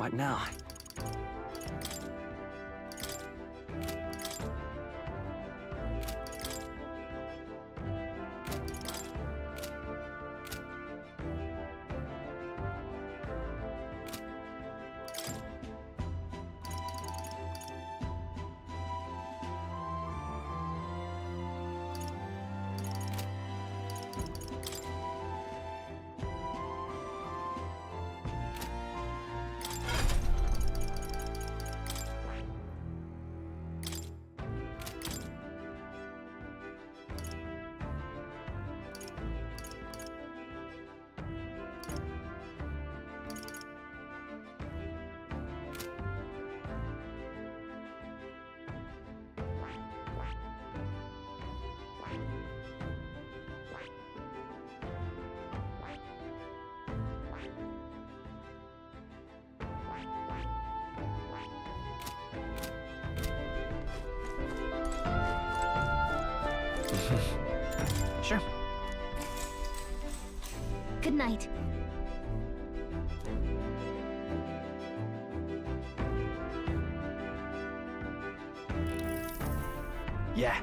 What now? Sure. Good night. Yeah.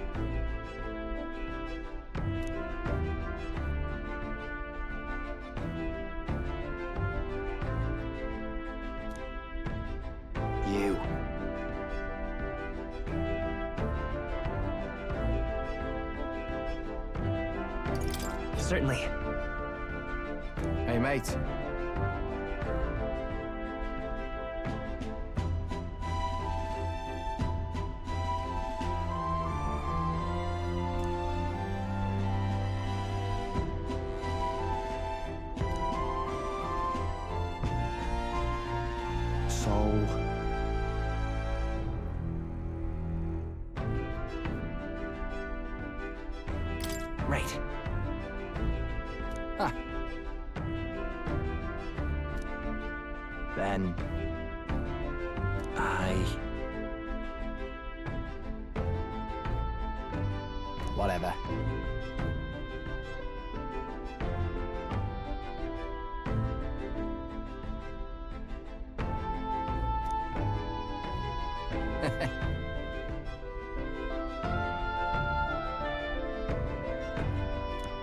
You. Certainly. Hey, mate. Right. Huh. Then... Whatever.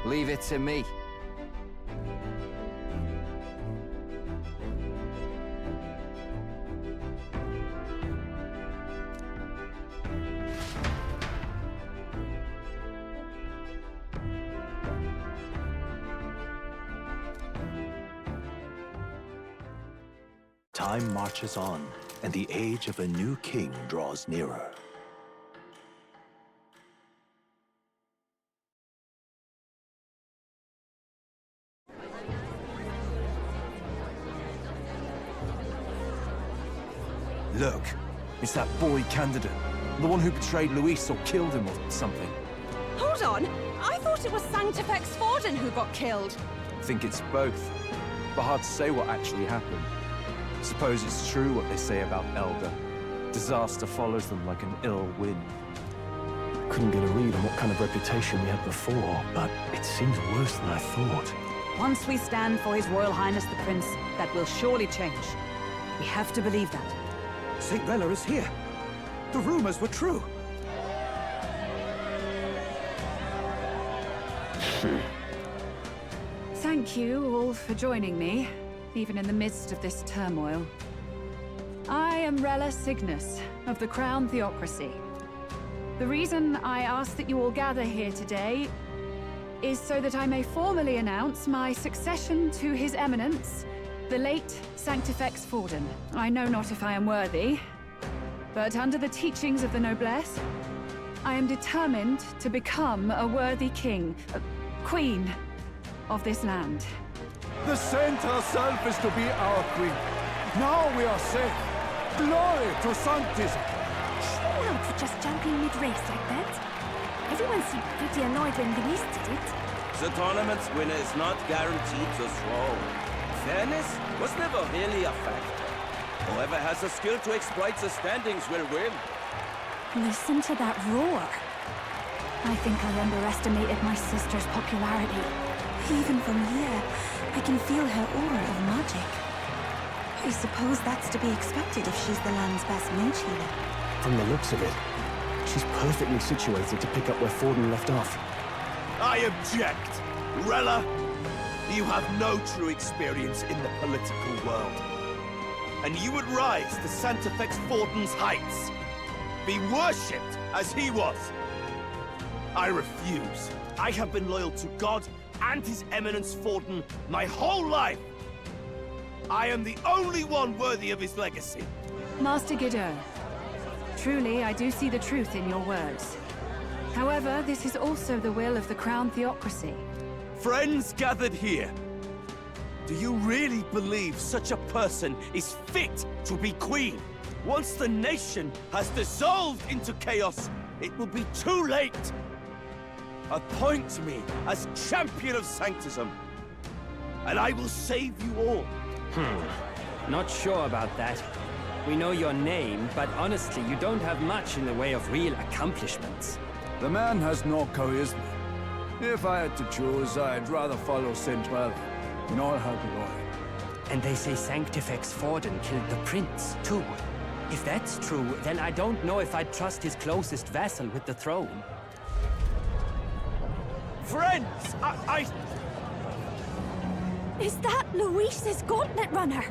Leave it to me. Time marches on, and the age of a new king draws nearer. Look, it's that boy candidate. The one who betrayed Luis or killed him or something. Hold on! I thought it was Sanctifex Forden who got killed. I think it's both. But hard to say what actually happened. Suppose it's true what they say about Elder. Disaster follows them like an ill wind. Couldn't get a read on what kind of reputation we had before, but it seems worse than I thought. Once we stand for His Royal Highness the Prince, that will surely change. We have to believe that. St. Rella is here. The rumors were true. Thank you all for joining me, even in the midst of this turmoil. I am Rella Cygnus, of the Crown Theocracy. The reason I ask that you all gather here today is so that I may formally announce my succession to His Eminence, the late Sanctifex Forden. I know not if I am worthy, but under the teachings of the noblesse, I am determined to become a worthy king, a queen of this land. The saint herself is to be our queen. Now we are safe. Glory to Sanctism. Chill out for just jumping mid-race like that. Everyone seemed pretty annoyed when Luis did it. The tournament's winner is not guaranteed the throne. Fairness was never really a fact. Whoever has the skill to exploit the standings will win. Listen to that roar. I think I underestimated my sister's popularity. Even from here, I can feel her aura of magic. I suppose that's to be expected if she's the land's best mage healer. From the looks of it, she's perfectly situated to pick up where Forden left off. I object! Rella, you have no true experience in the political world. And you would rise to Santefex Forden's heights. Be worshipped as he was. I refuse. I have been loyal to God and His Eminence Forden my whole life. I am the only one worthy of his legacy. Master Guido, truly I do see the truth in your words. However, this is also the will of the Crown Theocracy. Friends gathered here, do you really believe such a person is fit to be queen? Once the nation has dissolved into chaos, it will be too late. Appoint me as champion of sanctism, and I will save you all. Not sure about that. We know your name, but honestly, you don't have much in the way of real accomplishments. The man has no charisma. If I had to choose, I'd rather follow Central in all her glory. And they say Sanctifex Forden killed the prince, too. If that's true, then I don't know if I'd trust his closest vassal with the throne. Friends, I... Is that Luis's gauntlet runner?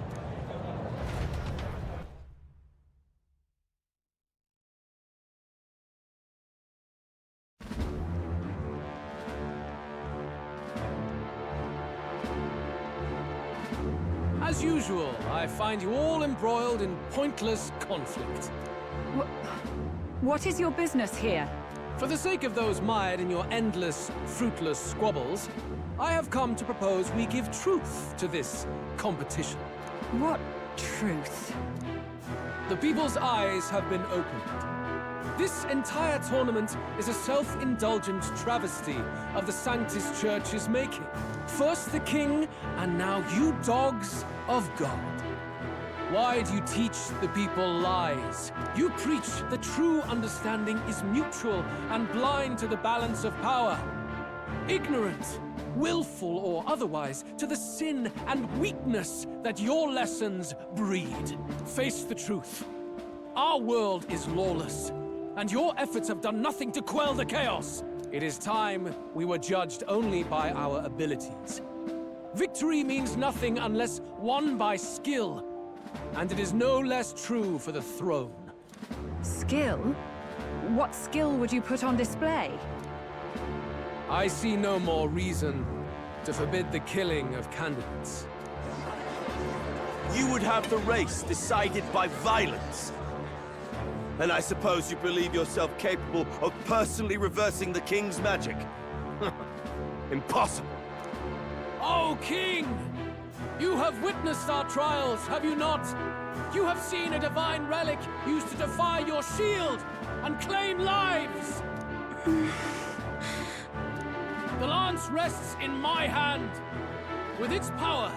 As usual, I find you all embroiled in pointless conflict. What is your business here? For the sake of those mired in your endless, fruitless squabbles, I have come to propose we give truth to this competition. What truth? The people's eyes have been opened. This entire tournament is a self-indulgent travesty of the Sanctus Church's making. First the king, and now you dogs of God. Why do you teach the people lies? You preach that true understanding is mutual and blind to the balance of power. Ignorant, willful or otherwise, to the sin and weakness that your lessons breed. Face the truth. Our world is lawless, and your efforts have done nothing to quell the chaos. It is time we were judged only by our abilities. Victory means nothing unless won by skill, and it is no less true for the throne. Skill? What skill would you put on display? I see no more reason to forbid the killing of candidates. You would have the race decided by violence. And I suppose you believe yourself capable of personally reversing the king's magic? Impossible. Oh, King! You have witnessed our trials, have you not? You have seen a divine relic used to defy your shield and claim lives! The lance rests in my hand. With its power,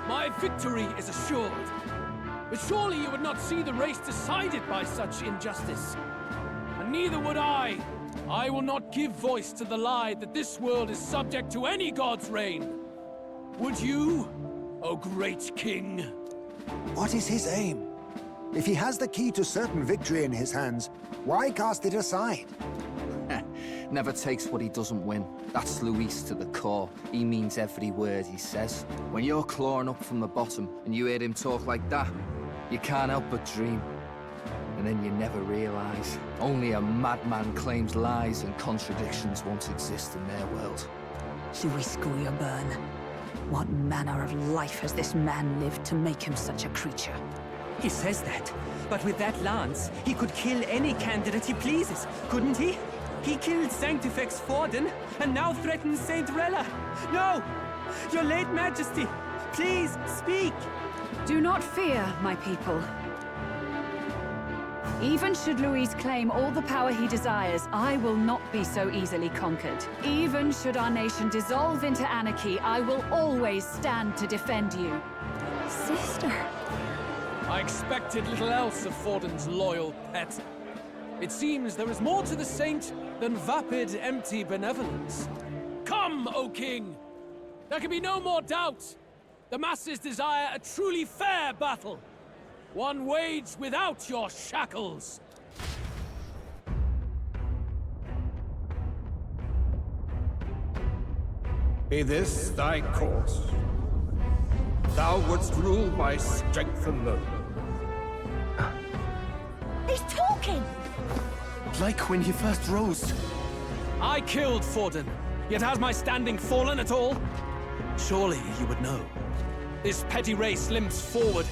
my victory is assured. But surely you would not see the race decided by such injustice. And neither would I. I will not give voice to the lie that this world is subject to any god's reign. Would you, O great king? What is his aim? If he has the key to certain victory in his hands, why cast it aside? Never takes what he doesn't win. That's Luis to the core. He means every word he says. When you're clawing up from the bottom and you hear him talk like that, you can't help but dream. And then you never realize. Only a madman claims lies and contradictions won't exist in their world. Luis Guyurburn. What manner of life has this man lived to make him such a creature? He says that, but with that lance, he could kill any candidate he pleases, couldn't he? He killed Sanctifex Forden, and now threatens Saint Rella. No! Your late Majesty, please, speak! Do not fear, my people. Even should Luis claim all the power he desires, I will not be so easily conquered. Even should our nation dissolve into anarchy, I will always stand to defend you. Sister. I expected little else of Forden's loyal pet. It seems there is more to the saint than vapid, empty benevolence. Come, O king! There can be no more doubt! The masses desire a truly fair battle, one waged without your shackles. Be this thy course. Thou wouldst rule by strength alone. He's talking! Like when he first rose. I killed Forden, yet has my standing fallen at all? Surely you would know. This petty race limps forward,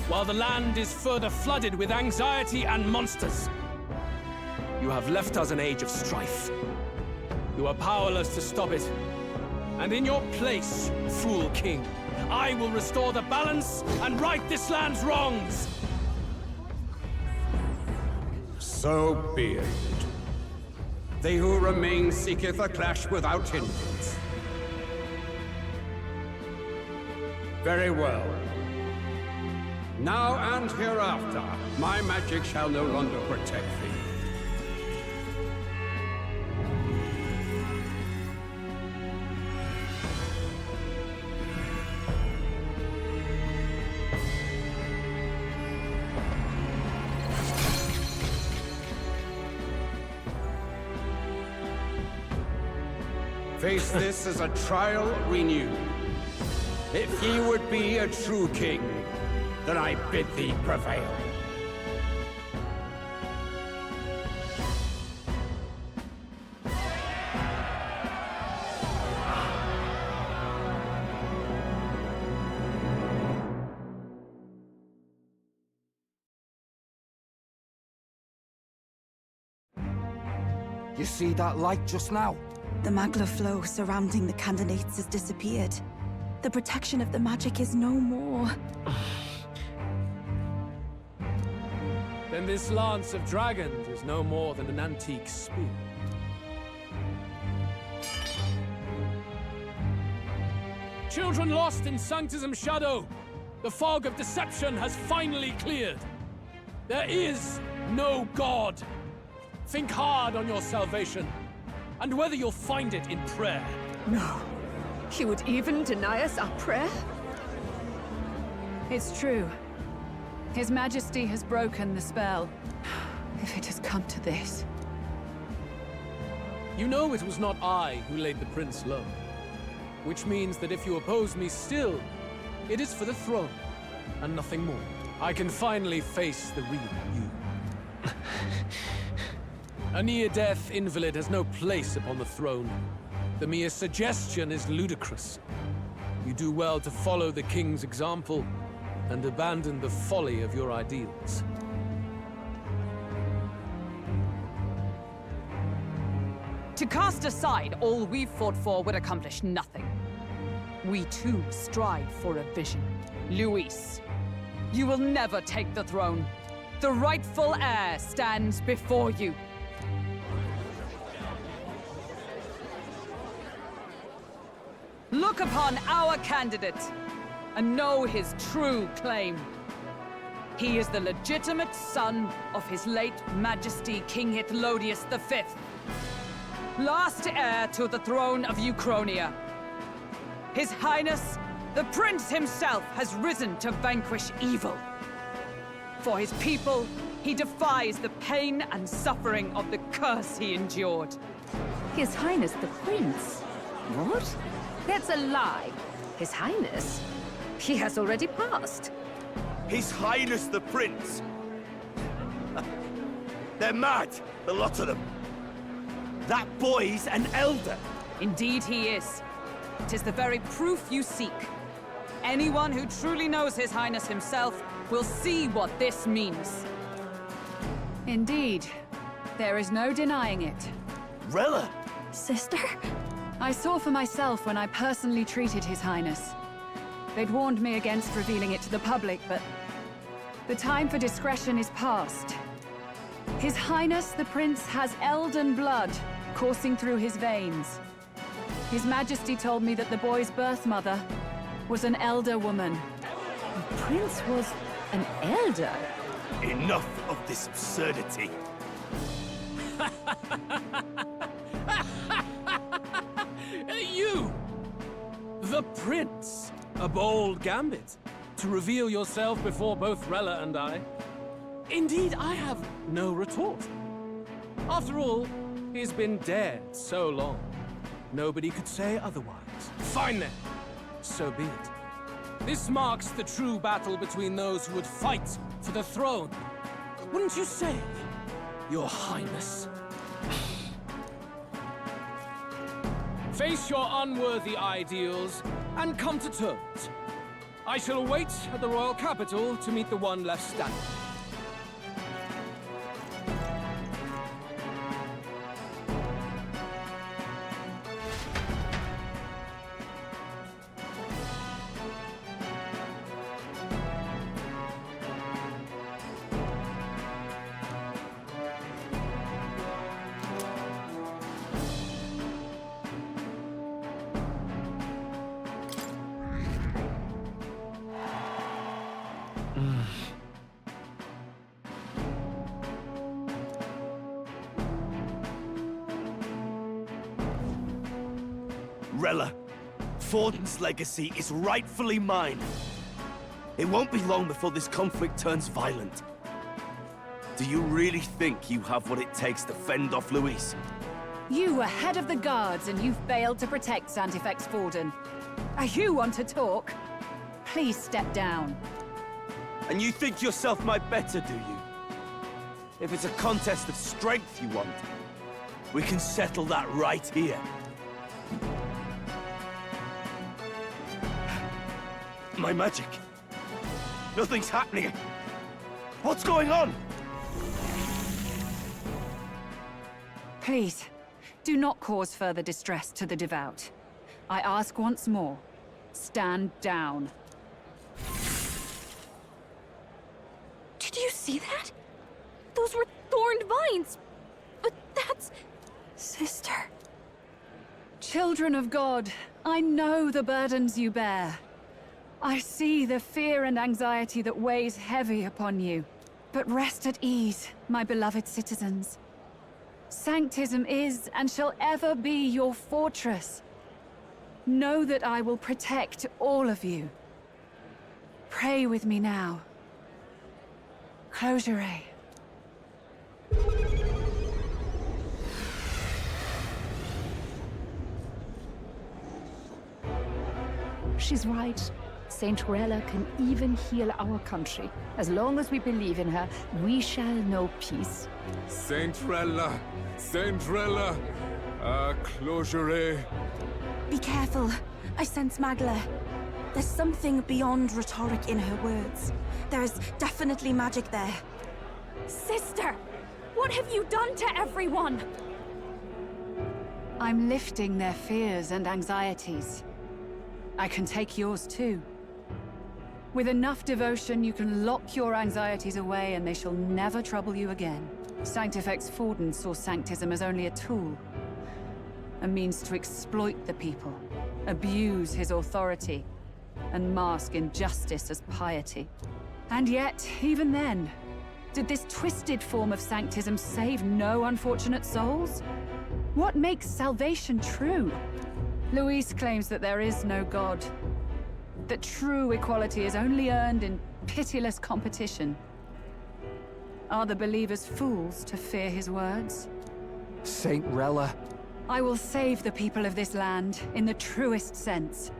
while the land is further flooded with anxiety and monsters. You have left us an age of strife. You are powerless to stop it. And in your place, fool king, I will restore the balance and right this land's wrongs! So be it. They who remain seeketh a clash without hindrance. Very well. Now and hereafter, my magic shall no longer protect thee. Face this as a trial renewed. If ye would be a true king, then I bid thee prevail. You see that light just now? The magla flow surrounding the candidates has disappeared. The protection of the magic is no more. Then this lance of dragons is no more than an antique spear. Children lost in Sanctism Shadow! The fog of deception has finally cleared! There is no God! Think hard on your salvation, and whether you'll find it in prayer. No. He would even deny us our prayer? It's true. His Majesty has broken the spell. If it has come to this. You know it was not I who laid the prince low. Which means that if you oppose me still, it is for the throne, and nothing more. I can finally face the real you. A near-death invalid has no place upon the throne. The mere suggestion is ludicrous. You do well to follow the king's example and abandon the folly of your ideals. To cast aside all we've fought for would accomplish nothing. We too strive for a vision. Luis, you will never take the throne. The rightful heir stands before you. Look upon our candidate and know his true claim. He is the legitimate son of his late Majesty King Hythlodius V, last heir to the throne of Uchronia. His Highness, the Prince himself, has risen to vanquish evil. For his people, he defies the pain and suffering of the curse he endured. His Highness the Prince? What? That's a lie. His Highness? He has already passed. His Highness the Prince? They're mad, the lot of them. That boy's an elder. Indeed he is. 'Tis the very proof you seek. Anyone who truly knows His Highness himself will see what this means. Indeed. There is no denying it. Rella! Sister? I saw for myself when I personally treated His Highness. They'd warned me against revealing it to the public, but the time for discretion is past. His Highness the Prince has Elden blood coursing through his veins. His Majesty told me that the boy's birth mother was an elder woman. The Prince was an elder? Enough of this absurdity. You! The Prince! A bold gambit. to reveal yourself before both Rella and I. Indeed, I have no retort. After all, he's been dead so long. Nobody could say otherwise. Fine then. So be it. This marks the true battle between those who would fight for the throne. Wouldn't you say, Your Highness? Face your unworthy ideals and come to terms. I shall wait at the royal capital to meet the one left standing. Rella, Forden's legacy is rightfully mine. It won't be long before this conflict turns violent. Do you really think you have what it takes to fend off Luis? You were head of the guards and you failed to protect Santifex Forden. You want to talk? Please step down. And you think yourself my better, do you? If it's a contest of strength you want, we can settle that right here. My magic. Nothing's happening. What's going on? Please, do not cause further distress to the devout. I ask once more, stand down. Did you see that? Those were thorned vines. But that's... Sister. Children of God, I know the burdens you bear. I see the fear and anxiety that weighs heavy upon you. But rest at ease, my beloved citizens. Sanctism is and shall ever be your fortress. Know that I will protect all of you. Pray with me now. Closure. She's right. Saint Rella can even heal our country. As long as we believe in her, we shall know peace. Saint Rella! Saint Rella! Closure. Be careful. I sense Magla. There's something beyond rhetoric in her words. There's definitely magic there. Sister! What have you done to everyone? I'm lifting their fears and anxieties. I can take yours too. With enough devotion, you can lock your anxieties away and they shall never trouble you again. Sanctifex Forden saw Sanctism as only a tool. A means to exploit the people, abuse his authority, and mask injustice as piety. And yet, even then, did this twisted form of Sanctism save no unfortunate souls? What makes salvation true? Luis claims that there is no God. That true equality is only earned in pitiless competition. Are the believers fools to fear his words? Saint Rella. I will save the people of this land in the truest sense.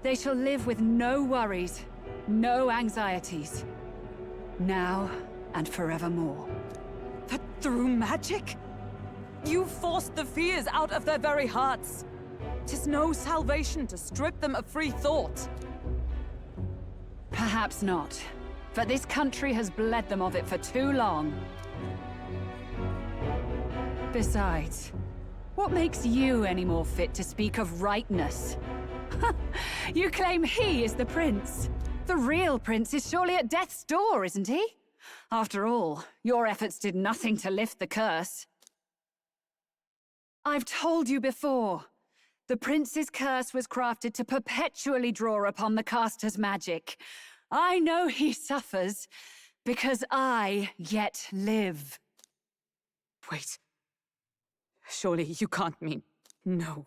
They shall live with no worries, no anxieties. Now and forevermore. That through magic? You forced the fears out of their very hearts. 'Tis no salvation to strip them of free thought. Perhaps not. But this country has bled them of it for too long. Besides, what makes you any more fit to speak of rightness? You claim he is the prince. The real prince is surely at death's door, isn't he? After all, your efforts did nothing to lift the curse. I've told you before. The prince's curse was crafted to perpetually draw upon the caster's magic. I know he suffers, because I yet live. Wait. Surely you can't mean... No.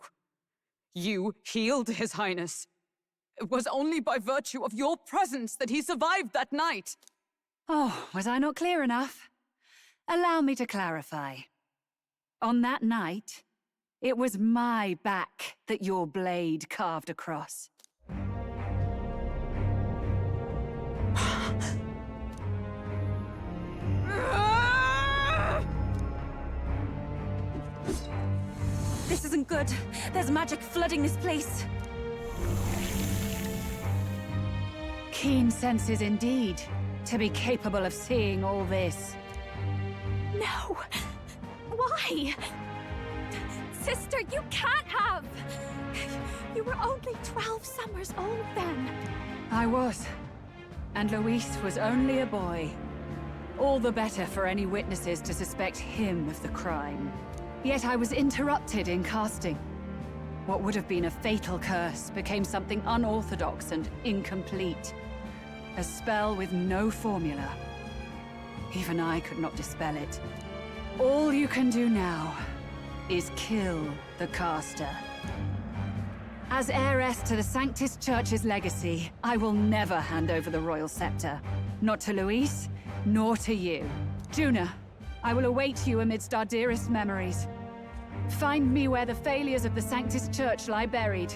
You healed His Highness. It was only by virtue of your presence that he survived that night. Oh, was I not clear enough? Allow me to clarify. On that night, it was my back that your blade carved across. This isn't good. There's magic flooding this place. Keen senses indeed, to be capable of seeing all this. No! Why? Sister, you can't have! You were only 12 summers old then. I was. And Luis was only a boy. All the better for any witnesses to suspect him of the crime. Yet I was interrupted in casting. What would have been a fatal curse became something unorthodox and incomplete. A spell with no formula. Even I could not dispel it. All you can do now is kill the caster. As heiress to the Sanctus Church's legacy, I will never hand over the royal scepter. Not to Luis, nor to you. Juna, I will await you amidst our dearest memories. Find me where the failures of the Sanctus Church lie buried.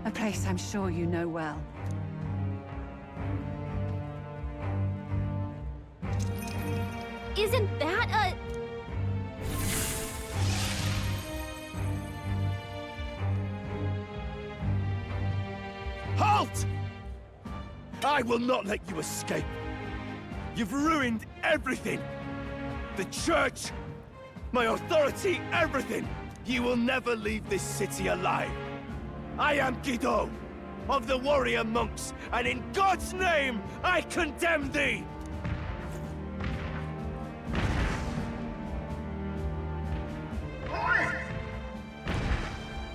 A place I'm sure you know well. Isn't that a... Halt! I will not let you escape. You've ruined everything. The church, my authority, everything. You will never leave this city alive. I am Guido, of the warrior monks, and in God's name, I condemn thee! Oi!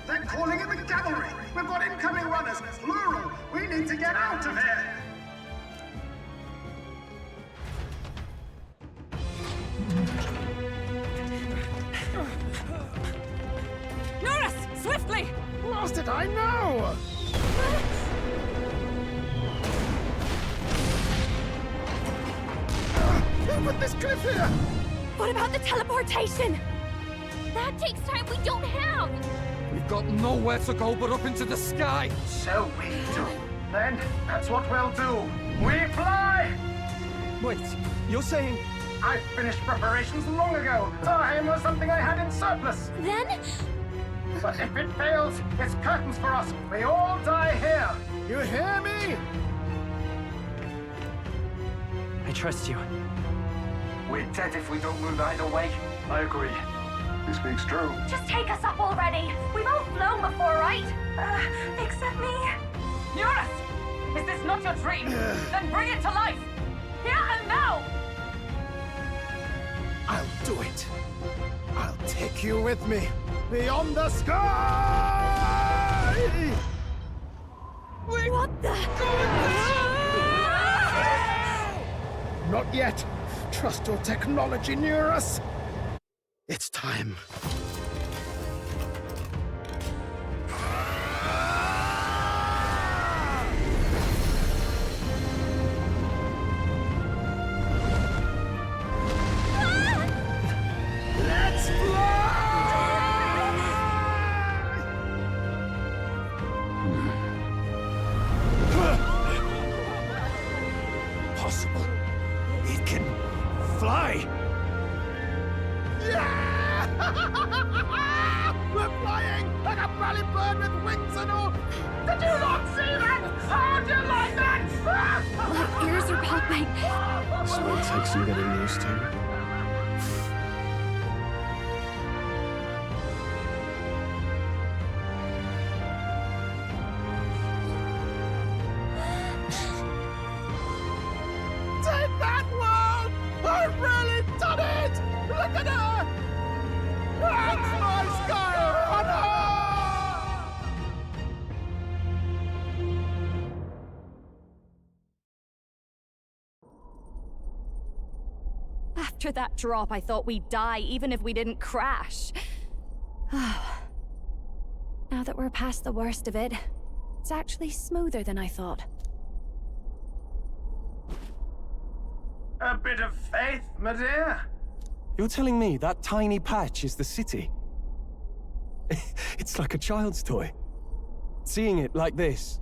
They're calling in the cavalry! We've got incoming runners, plural! We need to get out of here! Norris! Swiftly! Lost it, I know! Who put this cliff here? What about the teleportation? That takes time we don't have! We've got nowhere to go but up into the sky! So we do. Then, that's what we'll do. We fly! Wait, you're saying... I finished preparations long ago. Time was something I had in surplus. Then? But if it fails, it's curtains for us. We all die here. You hear me? I trust you. We're dead if we don't move either way. I agree. He speaks true. Just take us up already. We've all flown before, right? Except me. Norris! Is this not your dream? Then bring it to life! Here and now! I'll do it. I'll take you with me. Beyond the sky! What the? Not yet. Trust your technology near us. It's time. Let's Possible. It can fly. We're flying like a rally bird with wings and all. Did you not see that? How do you like that? My ears are popping. This will take some getting used to. Take that, world! I've really done it! Look at her! That's my sky runner! After that drop, I thought we'd die even if we didn't crash. Now that we're past the worst of it, It's actually smoother than I thought. A bit of faith, my dear? You're telling me that tiny patch is the city? It's like a child's toy. Seeing it like this,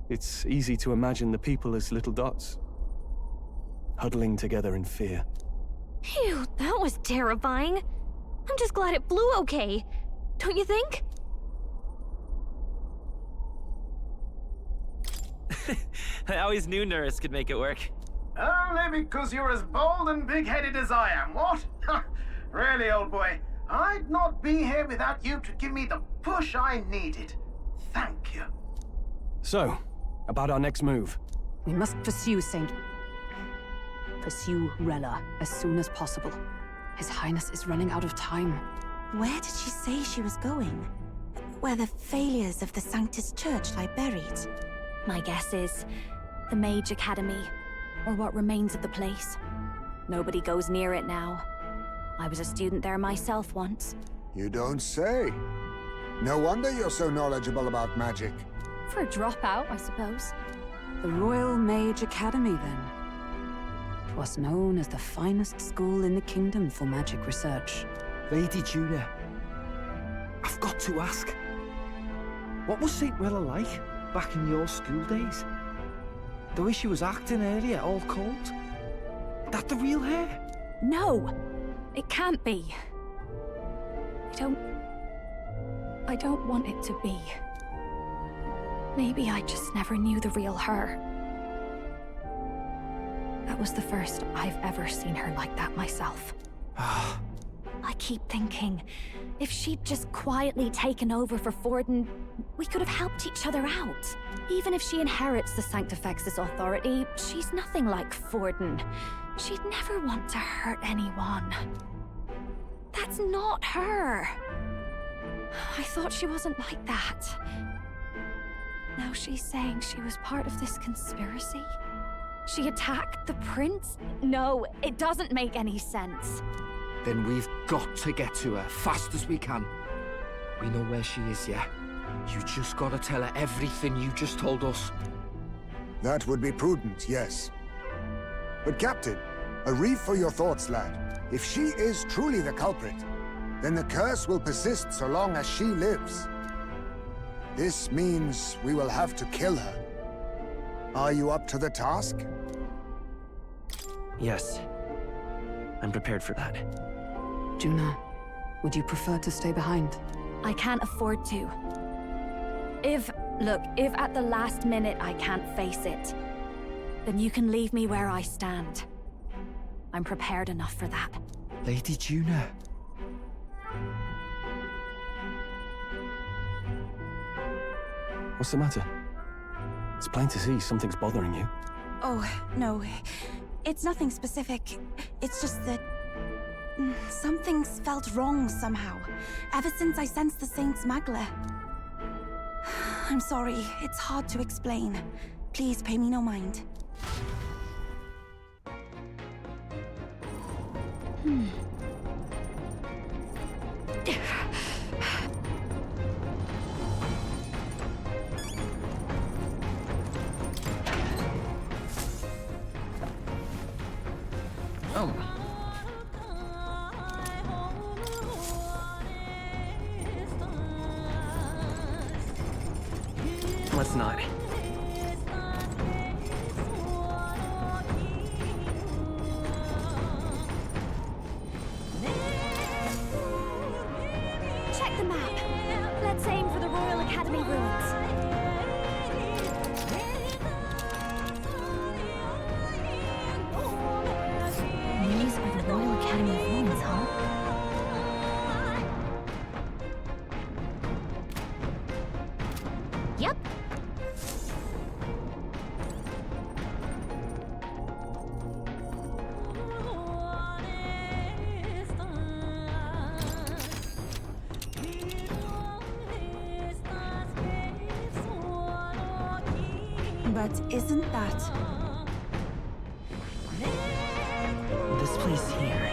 it's easy to imagine the people as little dots, huddling together in fear. Phew, that was terrifying. I'm just glad it flew okay. Don't you think? I always knew Nurse could make it work. Only because you're as bold and big-headed as I am, what? Really, old boy, I'd not be here without you to give me the push I needed. Thank you. So, about our next move. We must pursue Rella as soon as possible. His Highness is running out of time. Where did she say she was going? Where the failures of the Sanctus Church lie buried? My guess is the Mage Academy, or what remains of the place. Nobody goes near it now. I was a student there myself once. You don't say. No wonder you're so knowledgeable about magic. For a dropout, I suppose. The Royal Mage Academy, then. 'Twas known as the finest school in the kingdom for magic research. Lady Juna, I've got to ask. What was St. Rella like back in your school days? The way she was acting earlier, all cold? That the real hair? No! It can't be. I don't want it to be. Maybe I just never knew the real her. That was the first I've ever seen her like that myself. I keep thinking, if she'd just quietly taken over for Forden, we could have helped each other out. Even if she inherits the Sanctifex's authority, she's nothing like Forden. She'd never want to hurt anyone. That's not her. I thought she wasn't like that. Now she's saying she was part of this conspiracy? She attacked the prince? No, it doesn't make any sense. Then we've got to get to her fast as we can. We know where she is, yeah? You just gotta tell her everything you just told us. That would be prudent, yes. But Captain, a reef for your thoughts, lad. If she is truly the culprit, then the curse will persist so long as she lives. This means we will have to kill her. Are you up to the task? Yes. I'm prepared for that. Juna, would you prefer to stay behind? I can't afford to. If at the last minute I can't face it, then you can leave me where I stand. I'm prepared enough for that. Lady Juna. What's the matter? It's plain to see something's bothering you. Oh, no. It's nothing specific. It's just that... something's felt wrong somehow. Ever since I sensed the Saint's Magla. I'm sorry, it's hard to explain. Please pay me no mind. Let's not. Check the map. Let's aim for the Royal Academy ruins. These are the Royal Academy ruins, huh? Yep. But isn't that... This place here.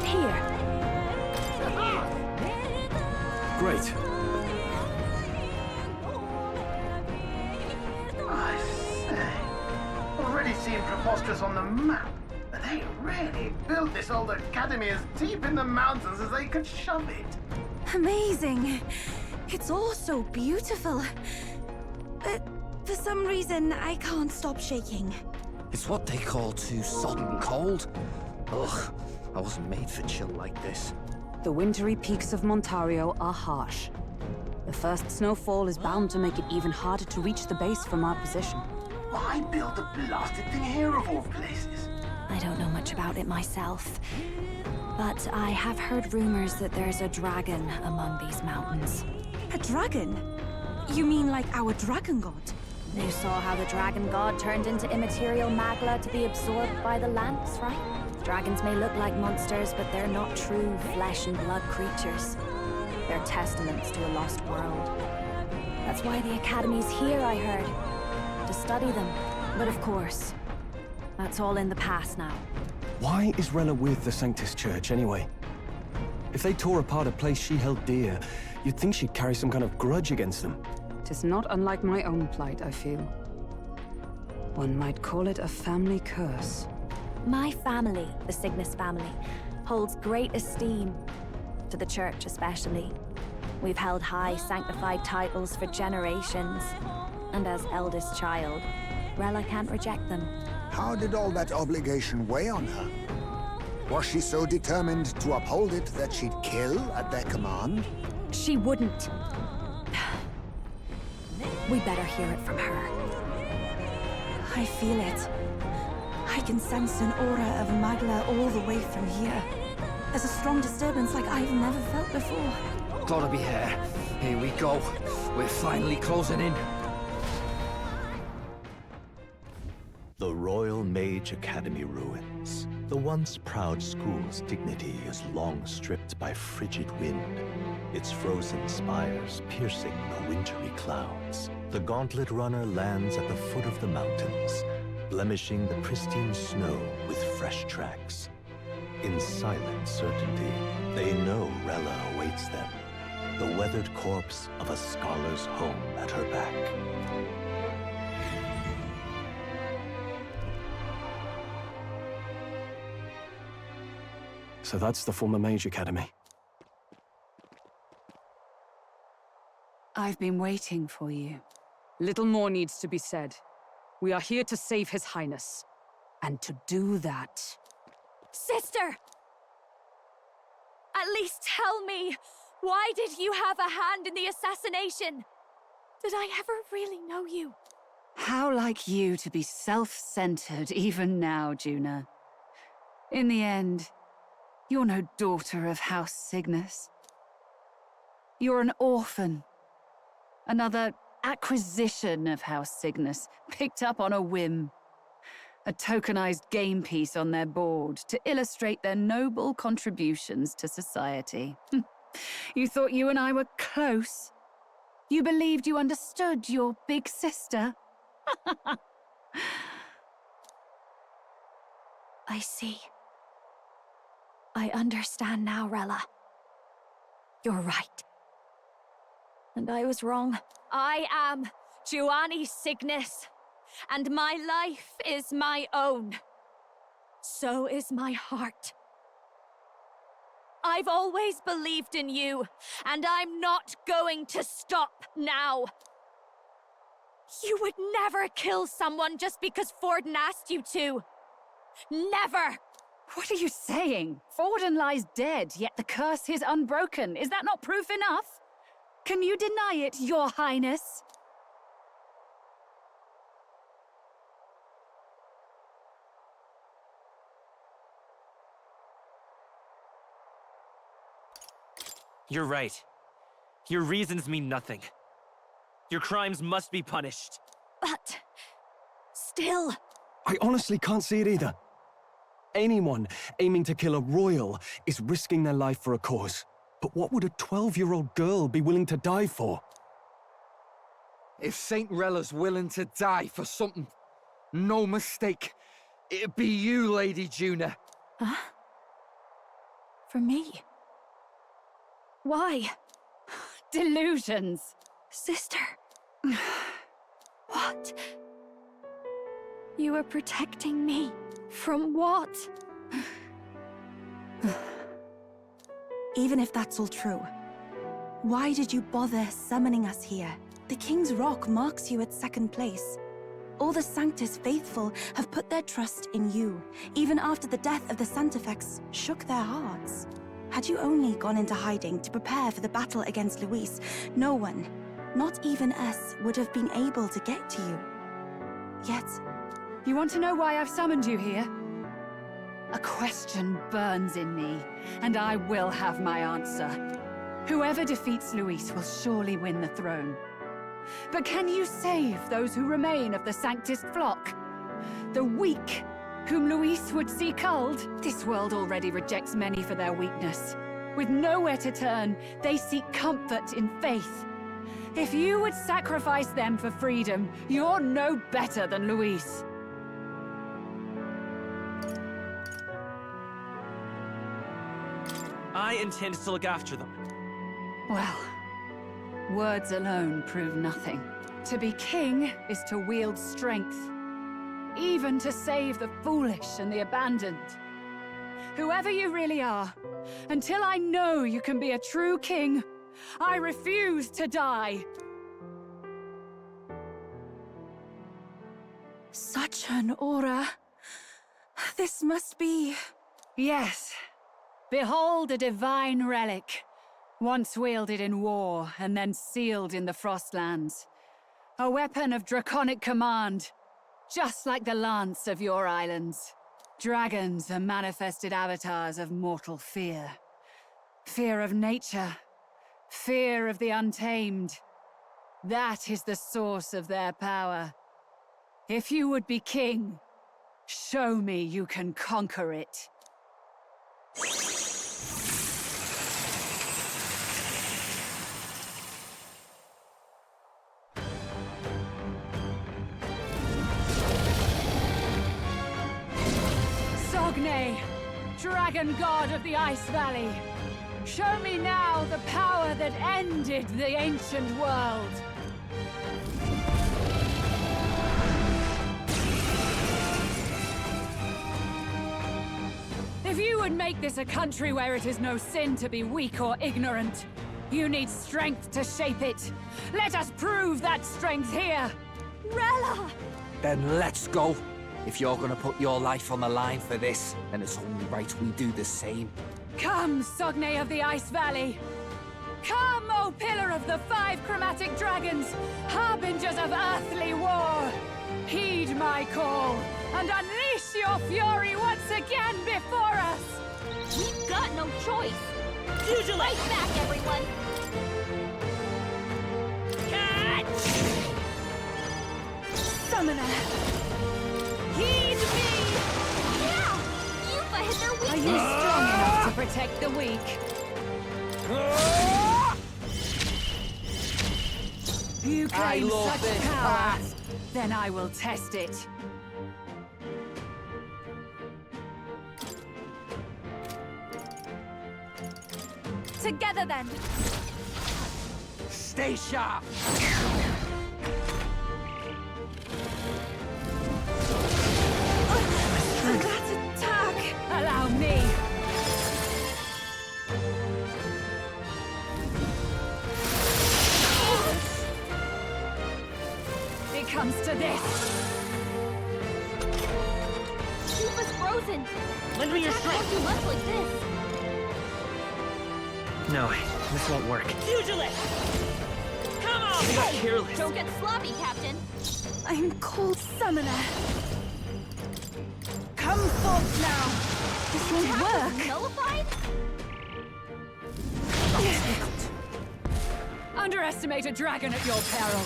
Here. great. I say, already seem preposterous on the map. But they really built this old academy as deep in the mountains as they could shove it. Amazing. It's all so beautiful. But for some reason, I can't stop shaking. It's what they call too sodden cold. Ugh, I wasn't made for chill like this. The wintry peaks of Montario are harsh. The first snowfall is bound to make it even harder to reach the base from our position. Why build the blasted thing here of all places? I don't know much about it myself, but I have heard rumors that there's a dragon among these mountains. A dragon? You mean like our dragon god? You saw how the dragon god turned into immaterial magla to be absorbed by the lance, right? Dragons may look like monsters, but they're not true flesh and blood creatures. They're testaments to a lost world. That's why the Academy's here, I heard. To study them. But of course, that's all in the past now. Why is Rella with the Sanctus Church, anyway? If they tore apart a place she held dear, you'd think she'd carry some kind of grudge against them. Tis not unlike my own plight, I feel. One might call it a family curse. My family, the Cygnus family, holds great esteem, to the Church especially. We've held high sanctified titles for generations, and as eldest child, Rella can't reject them. How did all that obligation weigh on her? Was she so determined to uphold it that she'd kill at their command? She wouldn't. We better hear it from her. I feel it. I can sense an aura of Magla all the way from here. There's a strong disturbance like I've never felt before. Gotta be here. Here we go. We're finally closing in. The Royal Mage Academy ruins. The once proud school's dignity is long stripped by frigid wind, its frozen spires piercing the wintry clouds. The gauntlet runner lands at the foot of the mountains, blemishing the pristine snow with fresh tracks. In silent certainty, they know Rella awaits them, the weathered corpse of a scholar's home at her back. So that's the former Mage Academy. I've been waiting for you. Little more needs to be said. We are here to save His Highness. And to do that... Sister! At least tell me, why did you have a hand in the assassination? Did I ever really know you? How like you to be self-centered even now, Juna. In the end, you're no daughter of House Cygnus. You're an orphan. Another acquisition of House Cygnus, picked up on a whim. A tokenized game piece on their board to illustrate their noble contributions to society. You thought you and I were close. You believed you understood your big sister. I see. I understand now, Rella. You're right. And I was wrong. I am Giovanni Cygnus, and my life is my own. So is my heart. I've always believed in you, and I'm not going to stop now. You would never kill someone just because Forden asked you to. Never! What are you saying? Forden lies dead, yet the curse is unbroken. Is that not proof enough? Can you deny it, Your Highness? You're right. Your reasons mean nothing. Your crimes must be punished. But... still... I honestly can't see it either. Anyone aiming to kill a royal is risking their life for a cause. But what would a 12-year-old girl be willing to die for? If Saint Rella's willing to die for something, no mistake, it'd be you, Lady Juna. Huh? For me? Why? Delusions. Sister. What? You are protecting me from what? Even if that's all true, why did you bother summoning us here? The King's Rock marks you at second place. All the Sanctus faithful have put their trust in you, even after the death of the Santafex shook their hearts. Had you only gone into hiding to prepare for the battle against Luis, no one, not even us, would have been able to get to you. Yet... You want to know why I've summoned you here? A question burns in me, and I will have my answer. Whoever defeats Luis will surely win the throne. But can you save those who remain of the Sanctus flock? The weak, whom Luis would see culled? This world already rejects many for their weakness. With nowhere to turn, they seek comfort in faith. If you would sacrifice them for freedom, you're no better than Luis. I intend to look after them. Well, words alone prove nothing. To be king is to wield strength, even to save the foolish and the abandoned. Whoever you really are, until I know you can be a true king, I refuse to die. Such an aura. This must be... Yes. Behold a divine relic, once wielded in war and then sealed in the Frostlands. A weapon of draconic command, just like the lance of your islands. Dragons are manifested avatars of mortal fear. Fear of nature, fear of the untamed. That is the source of their power. If you would be king, show me you can conquer it. Sogne, dragon god of the Ice Valley, show me now the power that ended the ancient world. If you would make this a country where it is no sin to be weak or ignorant, you need strength to shape it. Let us prove that strength here. Rella! Then let's go. If you're gonna put your life on the line for this, then it's only right we do the same. Come, Sogne of the Ice Valley! Come, O Pillar of the 5 Chromatic Dragons, harbingers of earthly war! Heed my call, and unleash your fury once again before us! We've got no choice! Usually! Fight back, everyone! Catch! Summoner! Heed me! Yeah! Yuffie hit their weakness! Are you strong enough to protect the weak? You claim such power, then I will test it. Together then! Stay sharp! That attack! Allow me! It comes to this! Yuffie's frozen! Lend me your Attack won't strength! do much like this! No, this won't work. Usually! Come on! I got careless. Don't get sloppy, Captain! I'm called Summoner. Come forth now! This won't Attack was work! nullified? Underestimate a dragon at your peril!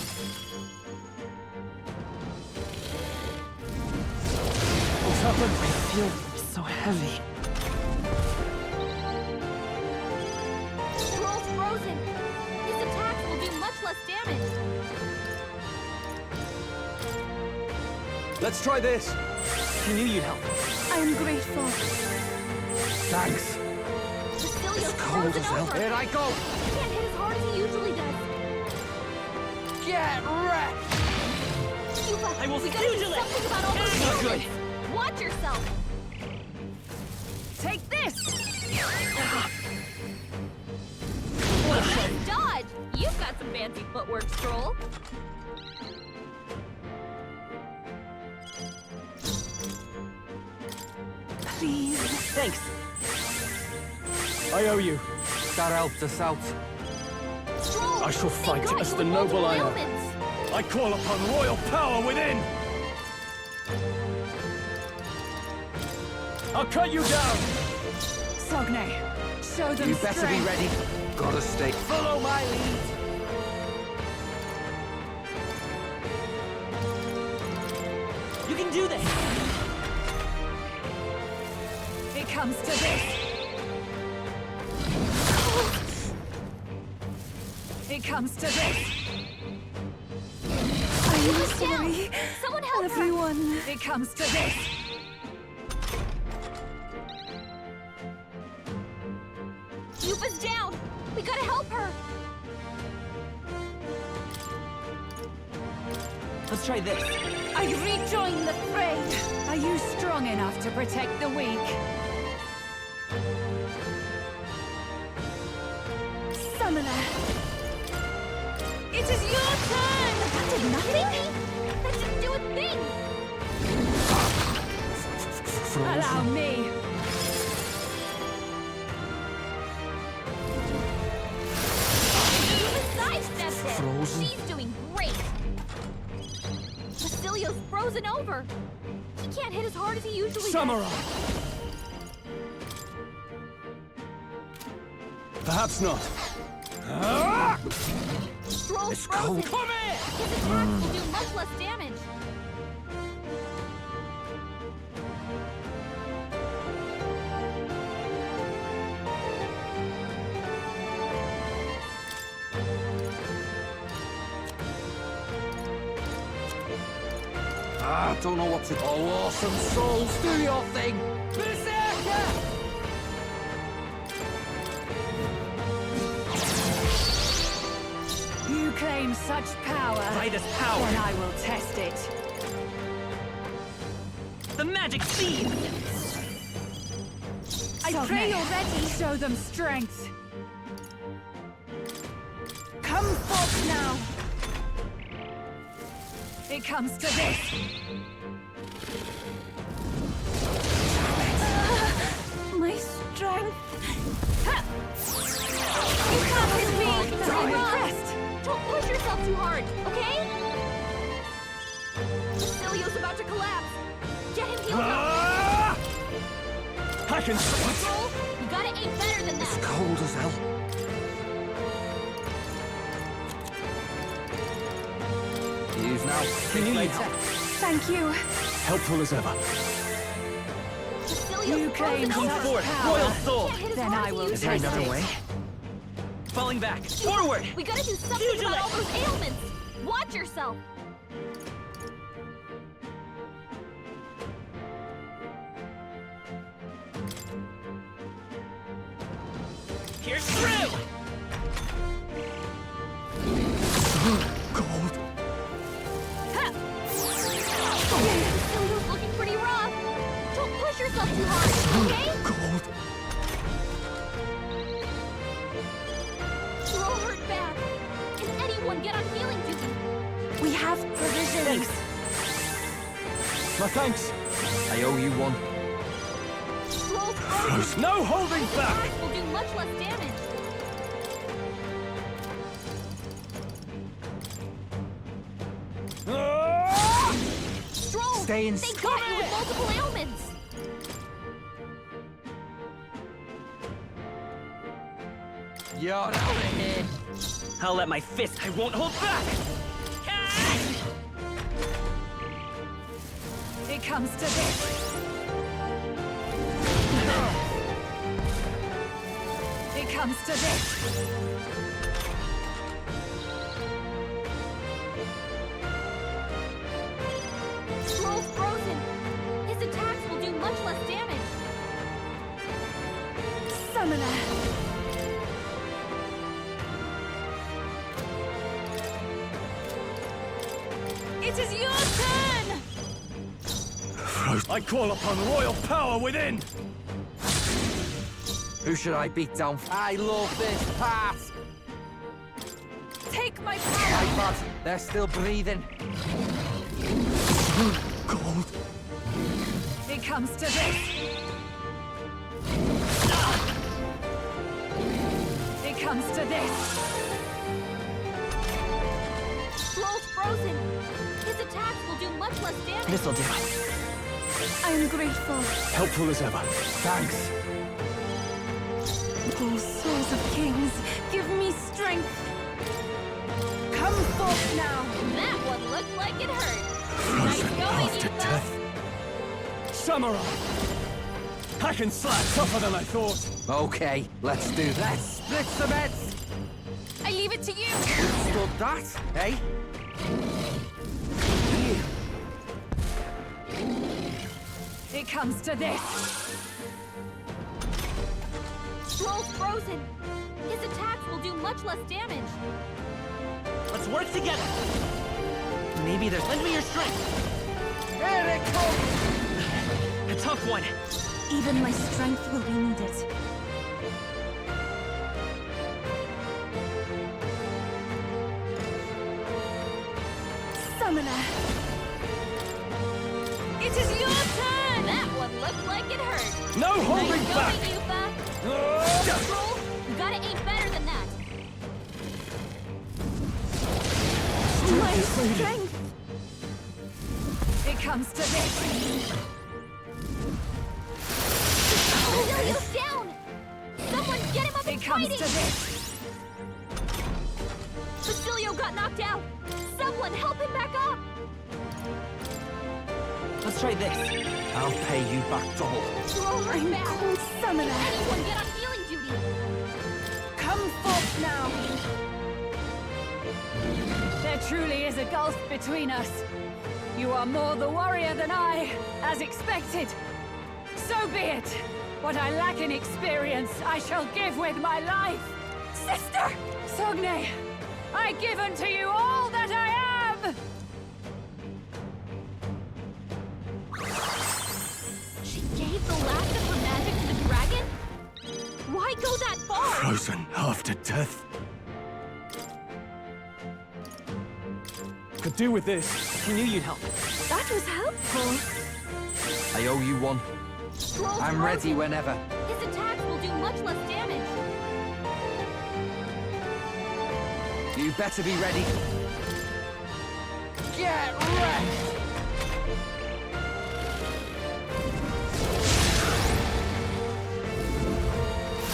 What's happened? I feel so heavy. Scroll's frozen! His attacks will do much less damage! Let's try this. I knew you'd help. I am grateful. Thanks. Cecilio's frozen over! Here I go! He can't hit as hard as he usually does! Get wrecked! I will we gotta do something about all those Not good. humans. Watch yourself! Take this! Nice dodge! You've got some fancy footwork, Stroll. Please. Thanks. I owe you. That helped us out. Stroll! I shall they fight got as you the with noble multiple I am. ailments. I call upon royal power within! I'll cut you down! Sogne, show them You better be strength. ready. Gotta stay. Follow my lead. You can do this! It comes to this. It comes to this. Are you sorry? Someone help her! Everyone. It comes to this. Yuba's down! We gotta help her! Let's try this. I rejoin the fray. Are you strong enough to protect the weak? Summoner. It is your turn! That did nothing? That didn't do a thing! Allow me. Yuba sidestepped it! Frozen? She's doing great! Basilio's frozen over! He can't hit as hard as he usually does. Samurai! Perhaps not. Stroll's It's frozen! cold. His attacks will do much less damage! I don't know what to do. Oh, awesome souls, do your thing! You claim such power. By this power. Then I will test it. The magic seed! I Sogne. pray you're ready. Show them strength. Come forth now. It comes to this. My strength. You can't hit me! I'm Wrong. impressed. Don't push yourself too hard, okay? Basilio's about to collapse! Get him healed up! I can Stroll, you gotta aim better than that! Cold as hell. Use now. Thank you. helpful as ever. Basilio's You claim frozen such over! forth, power. royal soul. Can't hit as Then hard I as will he Is there usually another does. way? Falling back. Forward! We gotta do something about all those ailments! Watch yourself! Here's through! Cold. Basilio's looking pretty rough! Don't push yourself too hard, okay? Cold. Throw hurt bad! Can anyone get on healing duty? We have provisions. My thanks. I owe you one. Stroll's frozen! No holding His back! attacks will do much less damage! Stroll! Stay in They got you with multiple ailments! You're out of here. I'll let my fist. I won't hold back! It comes to this. It comes to this. Stroll's frozen! His attacks will do much less damage! Summoner. It is your turn! I call upon royal power within! Who should I beat down? I love this part! Take my My power! bad, they're still breathing. Gold. It comes to this. It comes to this. Scroll's frozen. His attacks will do much less damage. This'll do. I'm grateful. Helpful as ever. Thanks. Oh, souls of kings, give me strength. Come forth now. That one looked like it hurt. Frozen going, after Yuba. death. Samurai! Hack and slash tougher than I thought. Okay, let's do this. Let's split some heads. I leave it to you. Stood that, eh? It comes to this. Scroll's frozen. His attacks will do much less damage. Let's work together. Maybe there's... Lend me your strength. Here it comes! A tough one. Even my strength will be needed. Summoner. It is your turn. That one looked like it hurt. No holding back! Going, Yuba. Scroll, you gotta aim better than that. My strength! It comes to this. Basilio's down. Someone get him up It and comes fighting. to this. Basilio got knocked out. Someone help him back up. Let's try this. I'll pay you back double. Scroll her I'm back. called Summoner. Anyone get on healing duty. Come forth now. There truly is a gulf between us. You are more the warrior than I, as expected. So be it. What I lack in experience, I shall give with my life. Sister! Sogne, I give unto you all that I am! She gave the last of her magic to the dragon? Why go that far? Frozen after death. Could do with this. I knew you'd help. That was helpful. I owe you one. Scroll's I'm ready frozen. whenever. His attacks will do much less damage. You better be ready. Get wrecked!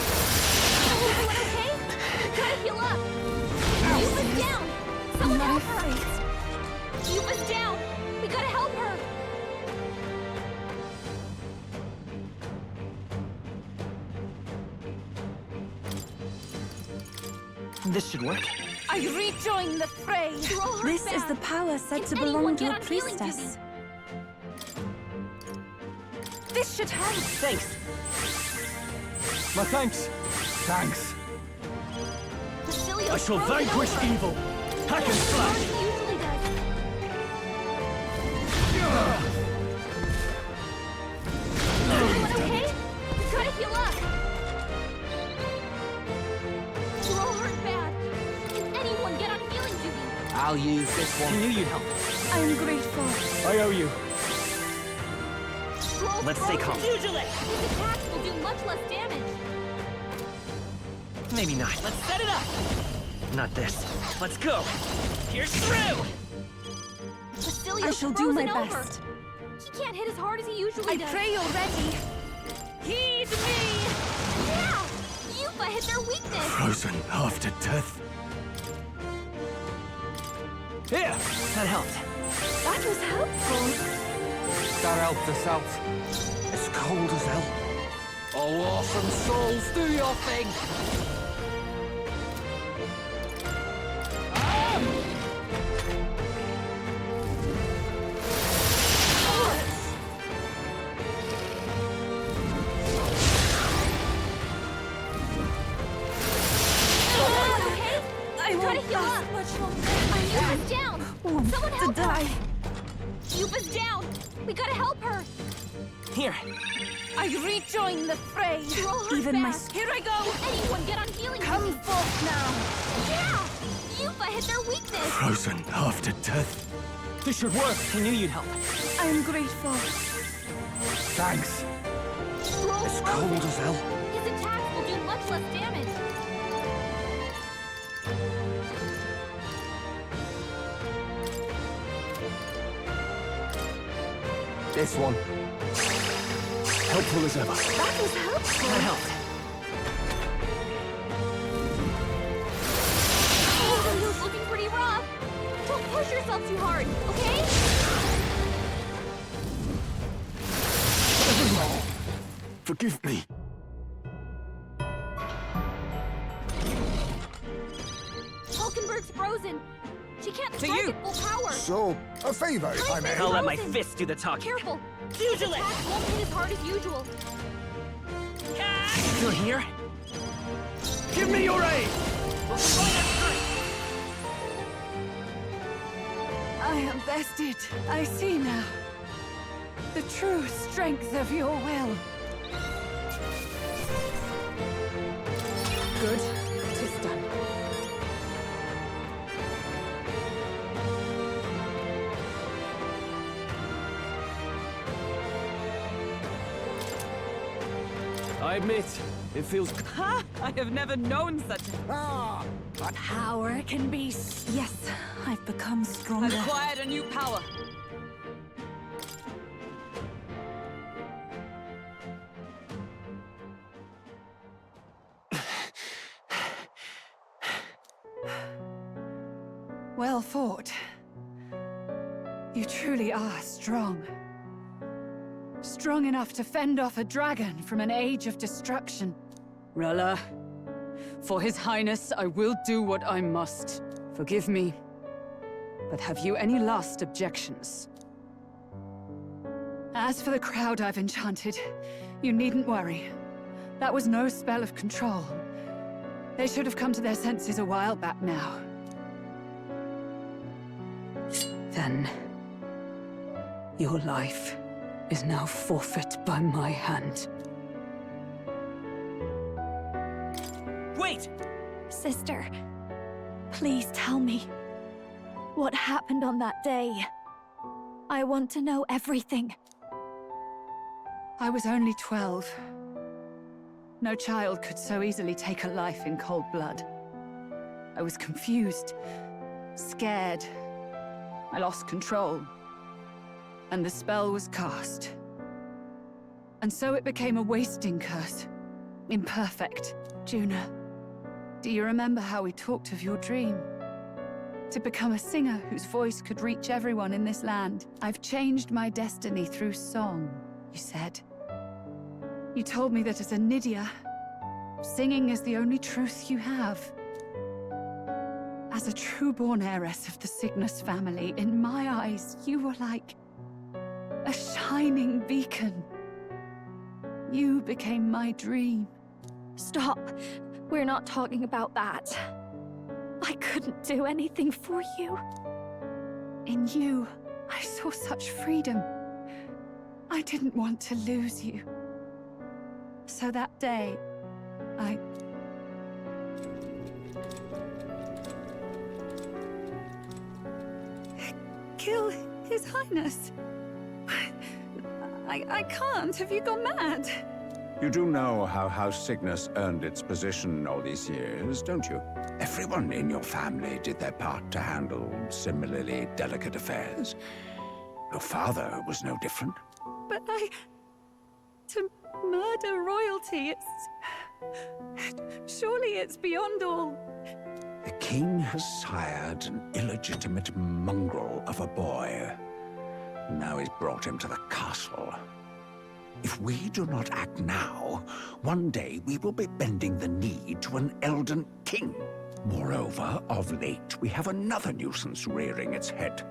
Everyone okay? Gotta heal up. Yuba's down. Someone help her. Yuba's down. We gotta help her. This should work. I rejoin the fray. Scroll her This back. is the power said Can to belong anyone to get a on healing priestess. This should help. Thanks. My thanks. Thanks. Basilio's I shall frozen vanquish over. evil. Hack and More slash. than he usually does. Everyone okay? We gotta heal up. We're all hurt bad. Can anyone get on healing duty? I'll use this I one. knew you'd help. I'm grateful. I owe you. Scroll's Let's stay frozen. calm. His attacks will do much less damage. Maybe not. Let's set it up. Not this. Let's go. Here's through. Basilio's I shall do my frozen over. best. He can't hit as hard as he usually I does. pray you're ready. Heed me! Yeah! Yuba hit their weakness. Frozen after death. Here! That helped. That was helpful. That helped us out. It's cold as hell. Oh, awesome souls, do your thing! I Try to won't heal last up. much longer. Yuba's down. Want Someone to help her. die. Yuba's down! We gotta help her! Here. I rejoin the fray. Roll her Even back. Here I go. Anyone get on healing. Come forth now. Yeah! Yuba hit their weakness! Frozen after death. This should work. I knew you'd help. I'm grateful. Thanks. Roll It's Frozen. cold as hell. His attacks will do much less damage. This one. Helpful as ever. That was helpful. That helped. Oh, you're looking pretty rough. Don't push yourself too hard, okay? Forgive me. Hulkenberg's frozen. She can't To strike you. at full power. So, a favor, if I may. I'll let my Frozen. fist do the talking. Careful. His attacks won't hit as hard as usual. You're here? Give me your aid! I am bested. I see now. The true strength of your will. Good. It is done. I admit, it feels... Ha! I have never known such Ah! power can be... Yes, I've become stronger. Acquired a new power. Well fought. You truly are strong. Strong enough to fend off a dragon from an age of destruction. Rella, for His Highness, I will do what I must. Forgive me, but have you any last objections? As for the crowd I've enchanted, you needn't worry. That was no spell of control. They should have come to their senses a while back now. Then, your life is now forfeit by my hand. Wait! Sister, please tell me. What happened on that day? I want to know everything. I was only 12. No child could so easily take a life in cold blood. I was confused, scared. I lost control. And the spell was cast. And so it became a wasting curse. Imperfect. Juna, do you remember how we talked of your dream? To become a singer whose voice could reach everyone in this land. I've changed my destiny through song, you said. You told me that as a Nydia, singing is the only truth you have. As a true-born heiress of the Cygnus family, in my eyes, you were like a shining beacon. You became my dream. Stop. We're not talking about that. I couldn't do anything for you. In you, I saw such freedom. I didn't want to lose you. So that day, I... kill His Highness. I can't. Have you gone mad? You do know how House Cygnus earned its position all these years, don't you? Everyone in your family did their part to handle similarly delicate affairs. Your father was no different. But to murder royalty, surely it's beyond all... The king has sired an illegitimate mongrel of a boy. Now he's brought him to the castle. If we do not act now, one day we will be bending the knee to an Elden king. Moreover, of late, we have another nuisance rearing its head.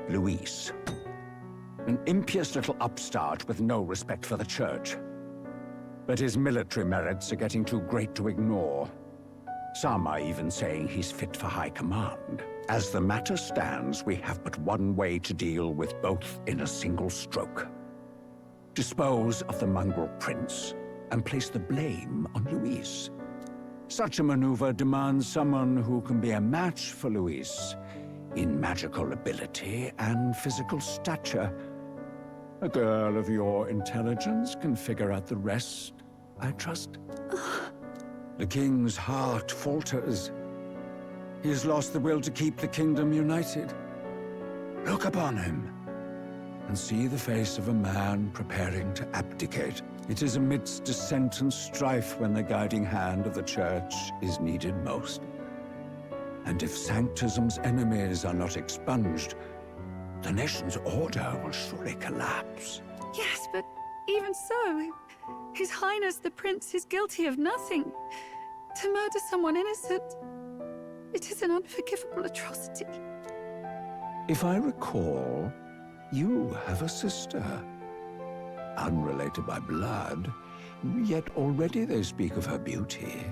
Luis. An impious little upstart with no respect for the church. But his military merits are getting too great to ignore. Some are even saying he's fit for high command. As the matter stands, we have but one way to deal with both in a single stroke. Dispose of the mongrel prince and place the blame on Luis. Such a maneuver demands someone who can be a match for Luis in magical ability and physical stature. A girl of your intelligence can figure out the rest, I trust. The king's heart falters. He has lost the will to keep the kingdom united. Look upon him and see the face of a man preparing to abdicate. It is amidst dissent and strife when the guiding hand of the church is needed most. And if Sanctism's enemies are not expunged, the nation's order will surely collapse. Yes, but even so, His Highness the Prince is guilty of nothing. To murder someone innocent, it is an unforgivable atrocity. If I recall, you have a sister. Unrelated by blood, yet already they speak of her beauty.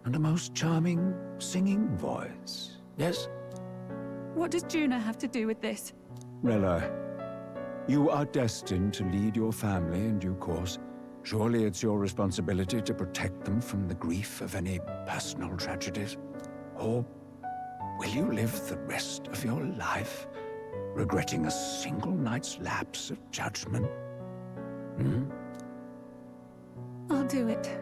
And a most charming singing voice, yes? What does Juna have to do with this? Rella, you are destined to lead your family in due course. Surely it's your responsibility to protect them from the grief of any personal tragedies. Or will you live the rest of your life regretting a single night's lapse of judgment? I'll do it.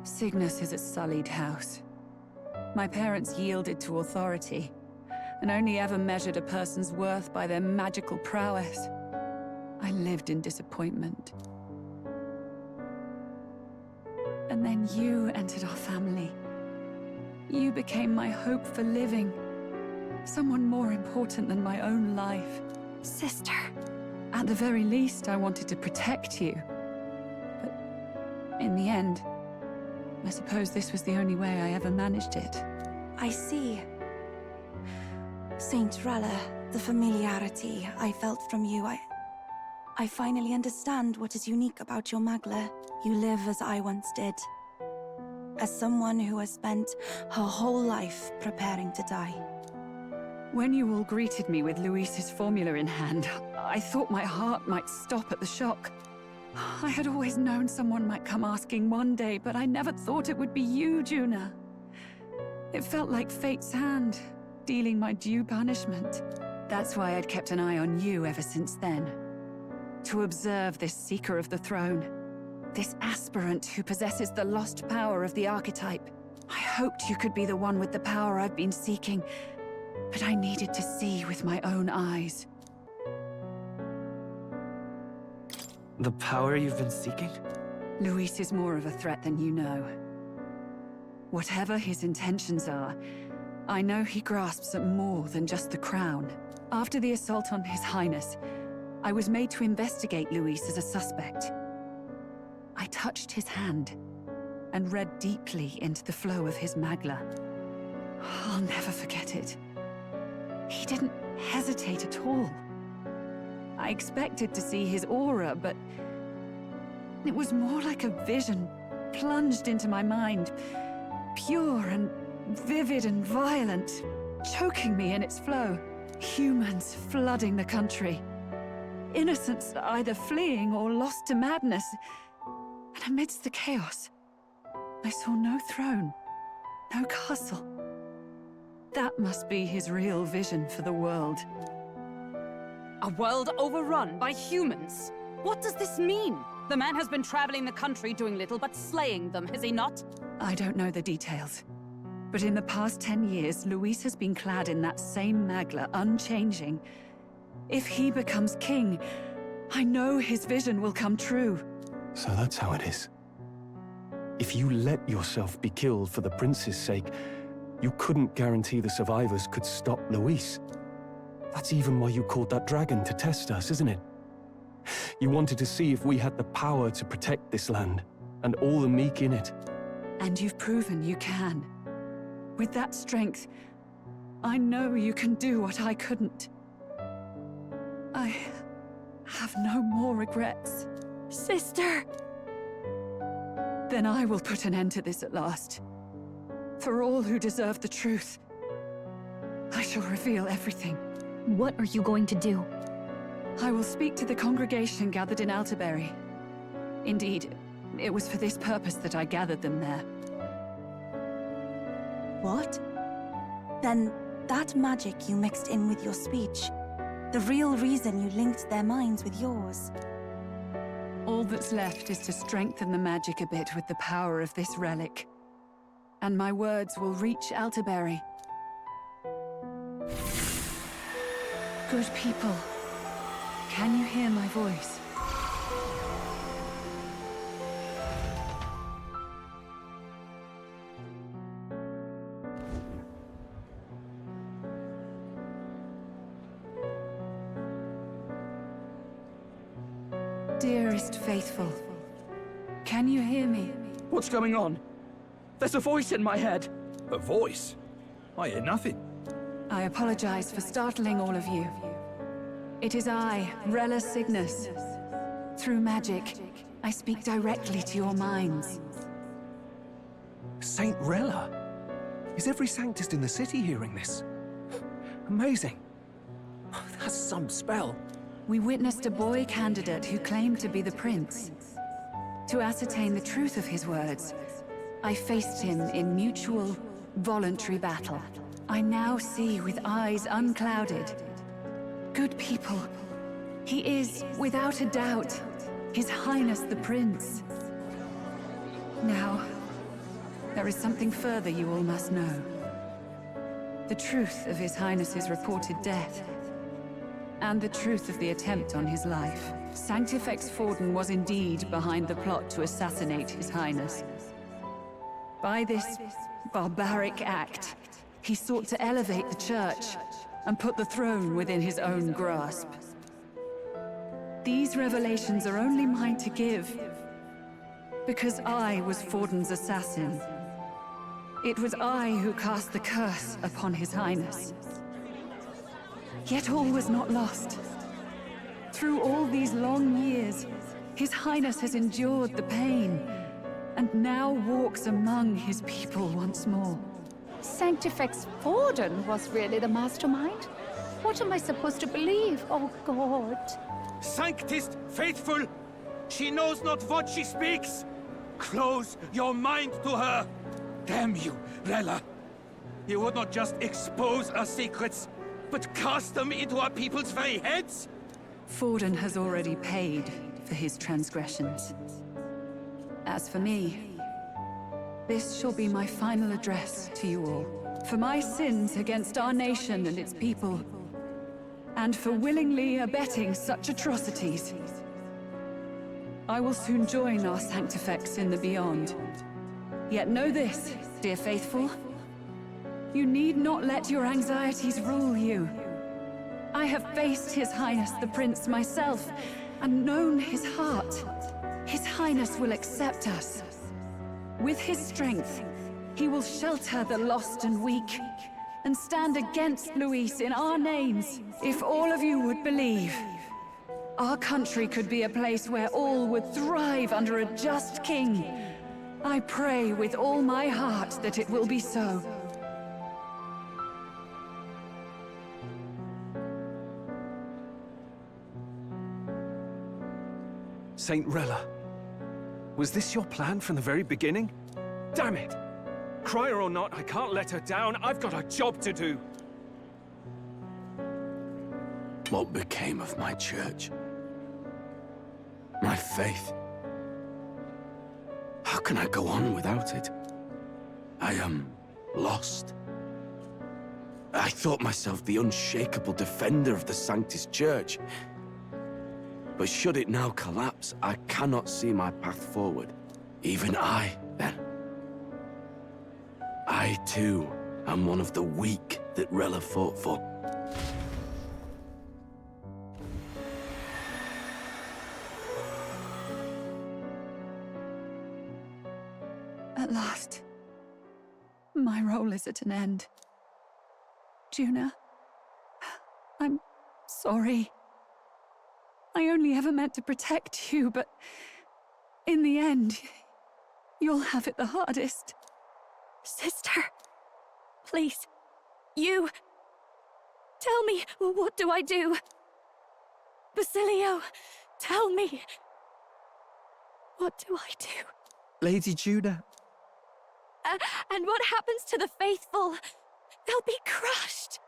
Cygnus is a sullied house. My parents yielded to authority, and only ever measured a person's worth by their magical prowess. I lived in disappointment. And then you entered our family. You became my hope for living. Someone more important than my own life. Sister. At the very least, I wanted to protect you. But in the end, I suppose this was the only way I ever managed it. I see. Saint Rella, the familiarity I felt from you, I finally understand what is unique about your Magla. You live as I once did. As someone who has spent her whole life preparing to die. When you all greeted me with Luis's formula in hand, I thought my heart might stop at the shock. I had always known someone might come asking one day, but I never thought it would be you, Juna. It felt like fate's hand, dealing my due punishment. That's why I'd kept an eye on you ever since then. To observe this seeker of the throne. This aspirant who possesses the lost power of the Archetype. I hoped you could be the one with the power I've been seeking, but I needed to see with my own eyes. The power you've been seeking? Luis is more of a threat than you know. Whatever his intentions are, I know he grasps at more than just the crown. After the assault on His Highness, I was made to investigate Luis as a suspect. I touched his hand and read deeply into the flow of his Magla. I'll never forget it. He didn't hesitate at all. I expected to see his aura, but it was more like a vision plunged into my mind, pure and vivid and violent, choking me in its flow. Humans flooding the country. Innocents either fleeing or lost to madness. And amidst the chaos, I saw no throne, no castle. That must be his real vision for the world. A world overrun by humans? What does this mean? The man has been traveling the country doing little but slaying them, has he not? I don't know the details. But in the past 10 years, Luis has been clad in that same Magla, unchanging. If he becomes king, I know his vision will come true. So that's how it is. If you let yourself be killed for the prince's sake, you couldn't guarantee the survivors could stop Luis. That's even why you called that dragon to test us, isn't it? You wanted to see if we had the power to protect this land, and all the meek in it. And you've proven you can. With that strength, I know you can do what I couldn't. I have no more regrets. Sister! then I will put an end to this at last. For all who deserve the truth, I shall reveal everything. What are you going to do? I will speak to the congregation gathered in Altaberry. Indeed, it was for this purpose that I gathered them there. What? Then that magic you mixed in with your speech, the real reason you linked their minds with yours. All that's left is to strengthen the magic a bit with the power of this relic. And my words will reach Altaberry. Good people, can you hear my voice? Dearest faithful, can you hear me? What's going on? There's a voice in my head. A voice? I hear nothing. I apologize for startling all of you. It is I, Rella Cygnus. Through magic, I speak directly to your minds. Saint Rella? Is every Sanctist in the city hearing this? Amazing. That's some spell. We witnessed a boy candidate who claimed to be the prince. To ascertain the truth of his words, I faced him in mutual, voluntary battle. I now see with eyes unclouded. Good people, he is, without a doubt, His Highness the Prince. Now, there is something further you all must know. The truth of His Highness's reported death, and the truth of the attempt on his life. Sanctifex Forden was indeed behind the plot to assassinate His Highness. By this barbaric act, he sought to elevate the Church and put the throne within his own grasp. These revelations are only mine to give, because I was Forden's assassin. It was I who cast the curse upon His Highness. Yet all was not lost. Through all these long years, His Highness has endured the pain, and now walks among his people once more. Sanctifex Forden was really the mastermind? What am I supposed to believe? Oh, God. Sanctist faithful! She knows not what she speaks! Close your mind to her! Damn you, Rella! You would not just expose our secrets, but cast them into our people's very heads? Forden has already paid for his transgressions. As for me, this shall be my final address to you all. For my sins against our nation and its people, and for willingly abetting such atrocities. I will soon join our Sanctifex in the beyond. Yet know this, dear faithful. You need not let your anxieties rule you. I have faced His Highness the Prince myself, and known his heart. His Highness will accept us. With his strength, he will shelter the lost and weak, and stand against Luis in our names. If all of you would believe, our country could be a place where all would thrive under a just king. I pray with all my heart that it will be so. Saint Rella, was this your plan from the very beginning? Damn it! Crier or not, I can't let her down. I've got a job to do. What became of my church? My faith? How can I go on without it? I am lost. I thought myself the unshakable defender of the Sanctist Church. But should it now collapse, I cannot see my path forward. Even I, then. I, too, am one of the weak that Rella fought for. At last, my role is at an end. Juna, I'm sorry. I only ever meant to protect you, but in the end, you'll have it the hardest. Sister, please, you... Tell me, what do I do? Basilio, tell me. What do I do? Lady Juna. And what happens to the faithful? They'll be crushed.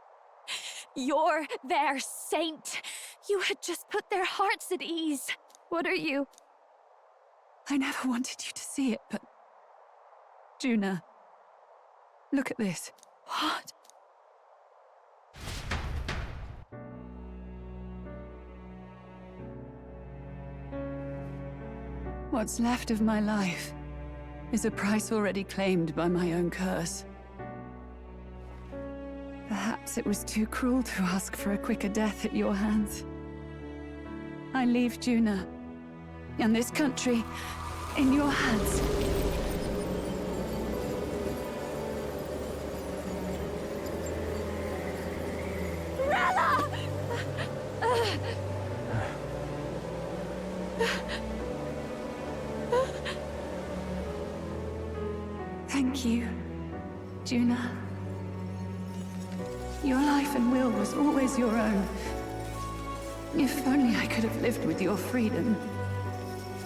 You're their saint. You had just put their hearts at ease. What are you? I never wanted you to see it, but... Juna, look at this. What? What's left of my life is a price already claimed by my own curse. Perhaps it was too cruel to ask for a quicker death at your hands. I leave Juna and this country in your hands. Rella! Thank you, Juna. Your life and will was always your own. If only I could have lived with your freedom.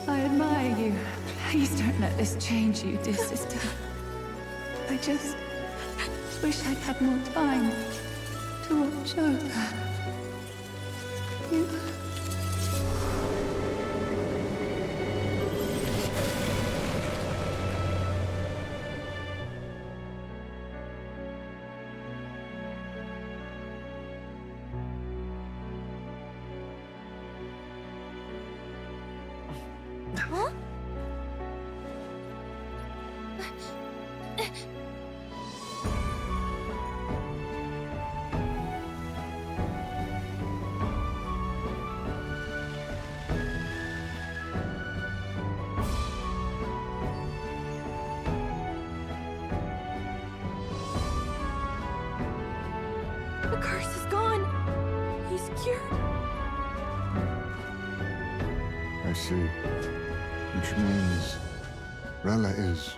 I admire you. Please don't let this change you, dear sister. I just wish I'd had more time to watch over you. Huh? The curse is gone. He's cured. I see. Which means Rella is...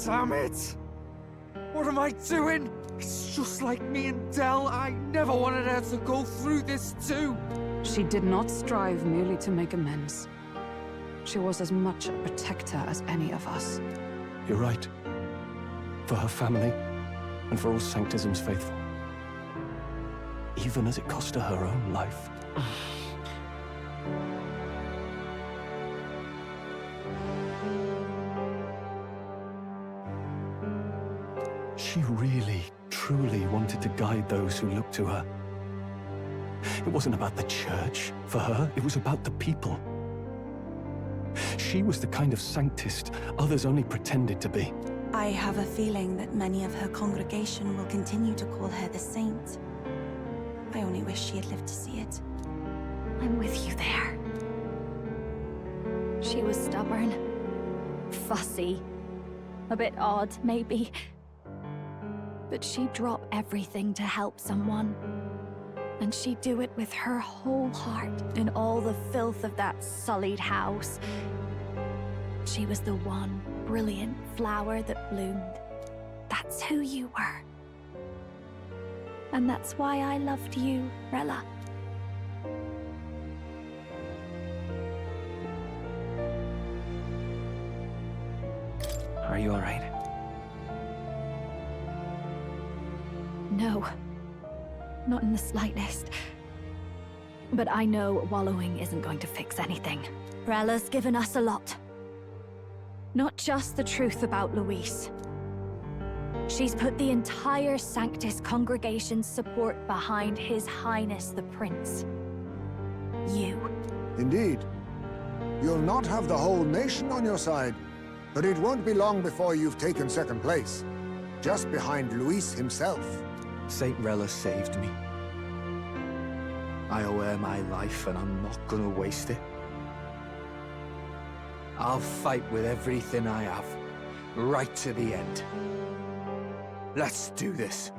Damn it! What am I doing? It's just like me and Del. I never wanted her to go through this too. She did not strive merely to make amends. She was as much a protector as any of us. You're right. For her family, and for all Sanctism's faithful. Even as it cost her her own life. She really, truly wanted to guide those who looked to her. It wasn't about the church, for her, it was about the people. She was the kind of sanctist others only pretended to be. I have a feeling that many of her congregation will continue to call her the saint. I only wish she had lived to see it. I'm with you there. She was stubborn, fussy, a bit odd, maybe. But she'd drop everything to help someone. And she'd do it with her whole heart in all the filth of that sullied house. She was the one brilliant flower that bloomed. That's who you were. And that's why I loved you, Rella. Are you all right? No. Not in the slightest. But I know wallowing isn't going to fix anything. Rella's given us a lot. Not just the truth about Luis. She's put the entire Sanctus congregation's support behind His Highness the Prince. You. Indeed. You'll not have the whole nation on your side, But it won't be long before you've taken second place, just behind Luis himself. Saint Rella saved me. I owe her my life, and I'm not gonna waste it. I'll fight with everything I have, right to the end. Let's do this.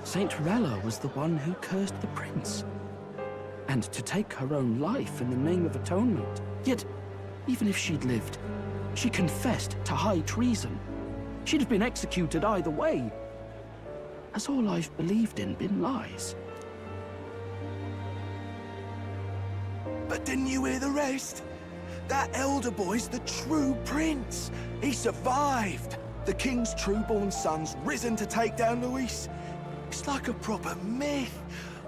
Saint Rella was the one who cursed the prince. And to take her own life in the name of atonement. Yet, even if she'd lived, she confessed to high treason. She'd have been executed either way. Has all I've believed in been lies? But didn't you hear the rest? That elder boy's the true prince. He survived. The king's true-born son's risen to take down Luis. It's like a proper myth.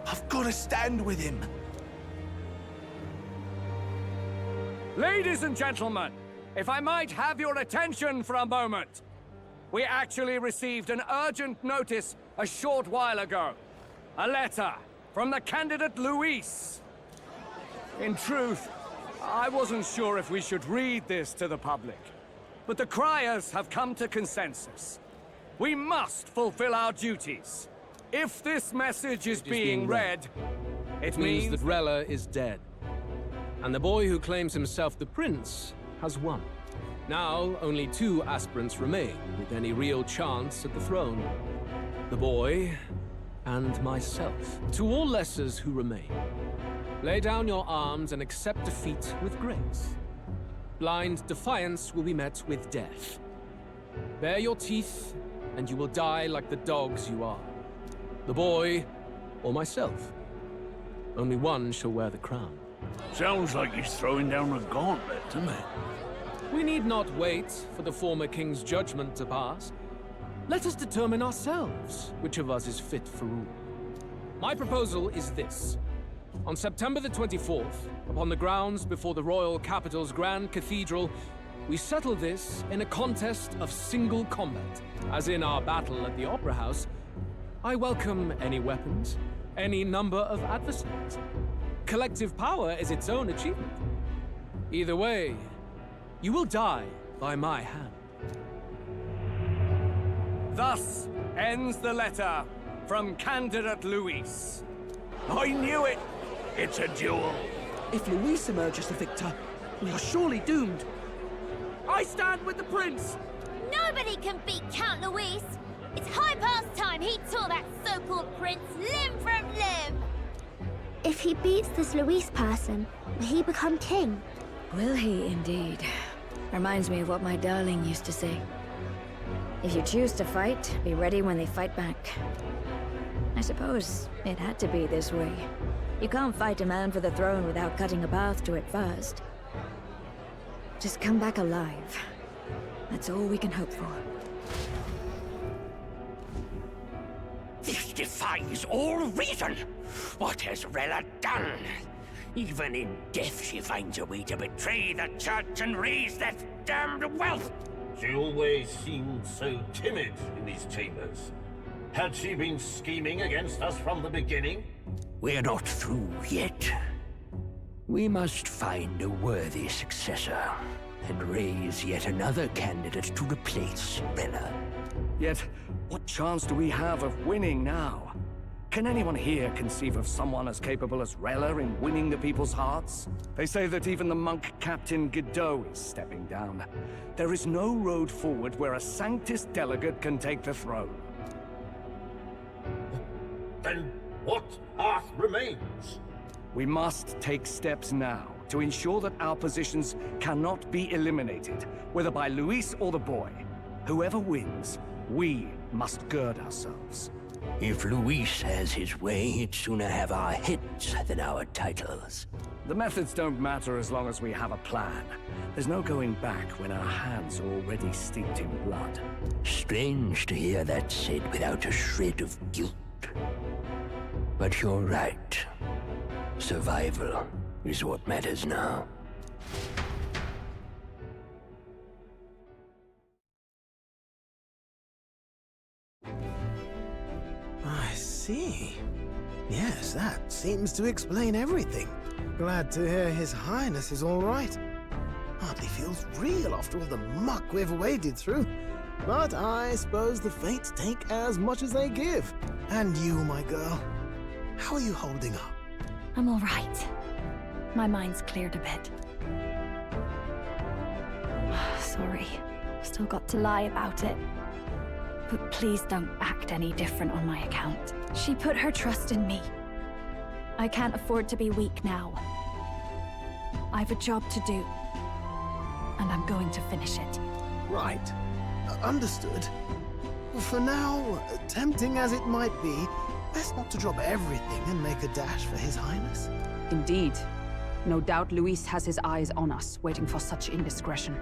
I've got to stand with him. Ladies and gentlemen, if I might have your attention for a moment. We actually received an urgent notice a short while ago. A letter from the candidate Luis. In truth, I wasn't sure if we should read this to the public. But the criers have come to consensus. We must fulfill our duties. If this message is being read, it means that Rella is dead. And the boy who claims himself the prince has won. Now, only 2 aspirants remain with any real chance at the throne. The boy and myself. To all lessers who remain, lay down your arms and accept defeat with grace. Blind defiance will be met with death. Bare your teeth, and you will die like the dogs you are. The boy, or myself. Only one shall wear the crown. Sounds like he's throwing down a gauntlet, doesn't it? We need not wait for the former king's judgment to pass. Let us determine ourselves which of us is fit for rule. My proposal is this. On September the 24th, upon the grounds before the royal capital's grand cathedral, we settle this in a contest of single combat. As in our battle at the Opera House, I welcome any weapons, any number of adversaries. Collective power is its own achievement. Either way, you will die by my hand. Thus ends the letter from candidate Luis. I knew it! It's a duel. If Luis emerges the victor, we are surely doomed. I stand with the prince! Nobody can beat Count Luis! It's high past time he tore that so-called prince limb from limb! If he beats this Luis person, will he become king? Will he indeed? Reminds me of what my darling used to say. If you choose to fight, be ready when they fight back. I suppose it had to be this way. You can't fight a man for the throne without cutting a path to it first. Just come back alive. That's all we can hope for. This defies all reason! What has Rella done? Even in death she finds a way to betray the church and raise that damned wealth! She always seemed so timid in these chambers. Had she been scheming against us from the beginning? We're not through yet. We must find a worthy successor, and raise yet another candidate to replace Rella. Yet, what chance do we have of winning now? Can anyone here conceive of someone as capable as Rella in winning the people's hearts? They say that even the monk Captain Godot is stepping down. There is no road forward where a Sanctus delegate can take the throne. Then what path remains? We must take steps now to ensure that our positions cannot be eliminated, whether by Luis or the boy. Whoever wins, we must gird ourselves. If Luis has his way, he'd sooner have our heads than our titles. The methods don't matter as long as we have a plan. There's no going back when our hands are already steeped in blood. Strange to hear that said without a shred of guilt. But you're right. Survival is what matters now. I see. Yes, that seems to explain everything. Glad to hear His Highness is all right. Hardly feels real after all the muck we've waded through. But I suppose the fates take as much as they give. And you, my girl, how are you holding up? I'm all right. My mind's cleared a bit. Sorry. Still got to lie about it. But please don't act any different on my account. She put her trust in me. I can't afford to be weak now. I've a job to do. And I'm going to finish it. Right. Understood. For now, tempting as it might be, best not to drop everything and make a dash for His Highness. Indeed. No doubt Luis has his eyes on us, waiting for such indiscretion.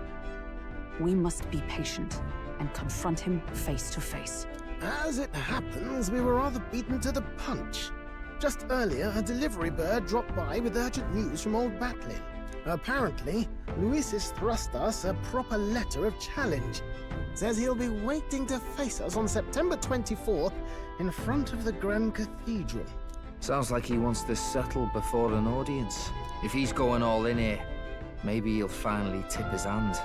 We must be patient and confront him face to face. As it happens, we were rather beaten to the punch. Just earlier, a delivery bird dropped by with urgent news from old Batlin. Apparently, Luis has thrust us a proper letter of challenge. Says he'll be waiting to face us on September 24th in front of the Grand Cathedral. Sounds like he wants this settled before an audience. If he's going all in here, maybe he'll finally tip his hand,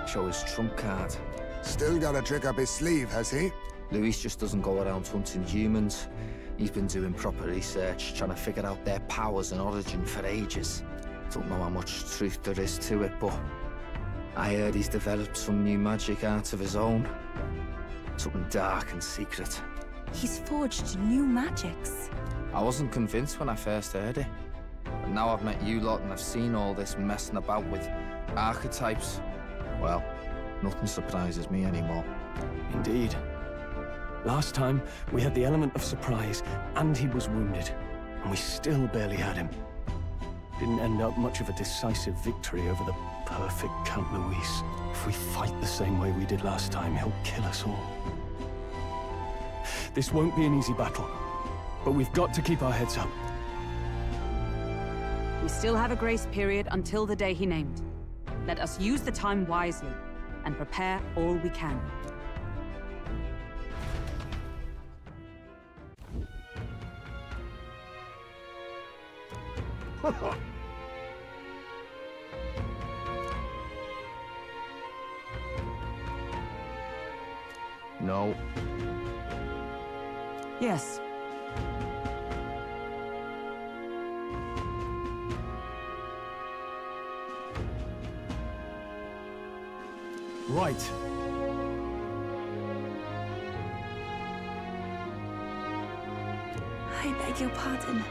show his trump card. Still got a trick up his sleeve, has he? Luis just doesn't go around hunting humans. He's been doing proper research, trying to figure out their powers and origin for ages. Don't know how much truth there is to it, but I heard he's developed some new magic art of his own. Something dark and secret. He's forged new magics. I wasn't convinced when I first heard it. But now I've met you lot and I've seen all this messing about with archetypes. Well, nothing surprises me anymore. Indeed. Last time, we had the element of surprise, and he was wounded. And we still barely had him. Didn't end up much of a decisive victory over the perfect Count Luis. If we fight the same way we did last time, he'll kill us all. This won't be an easy battle, but we've got to keep our heads up. We still have a grace period until the day he named. Let us use the time wisely and prepare all we can. No. Yes. Right. I beg your pardon.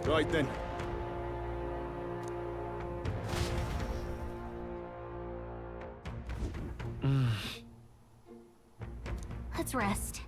Right then. Let's rest.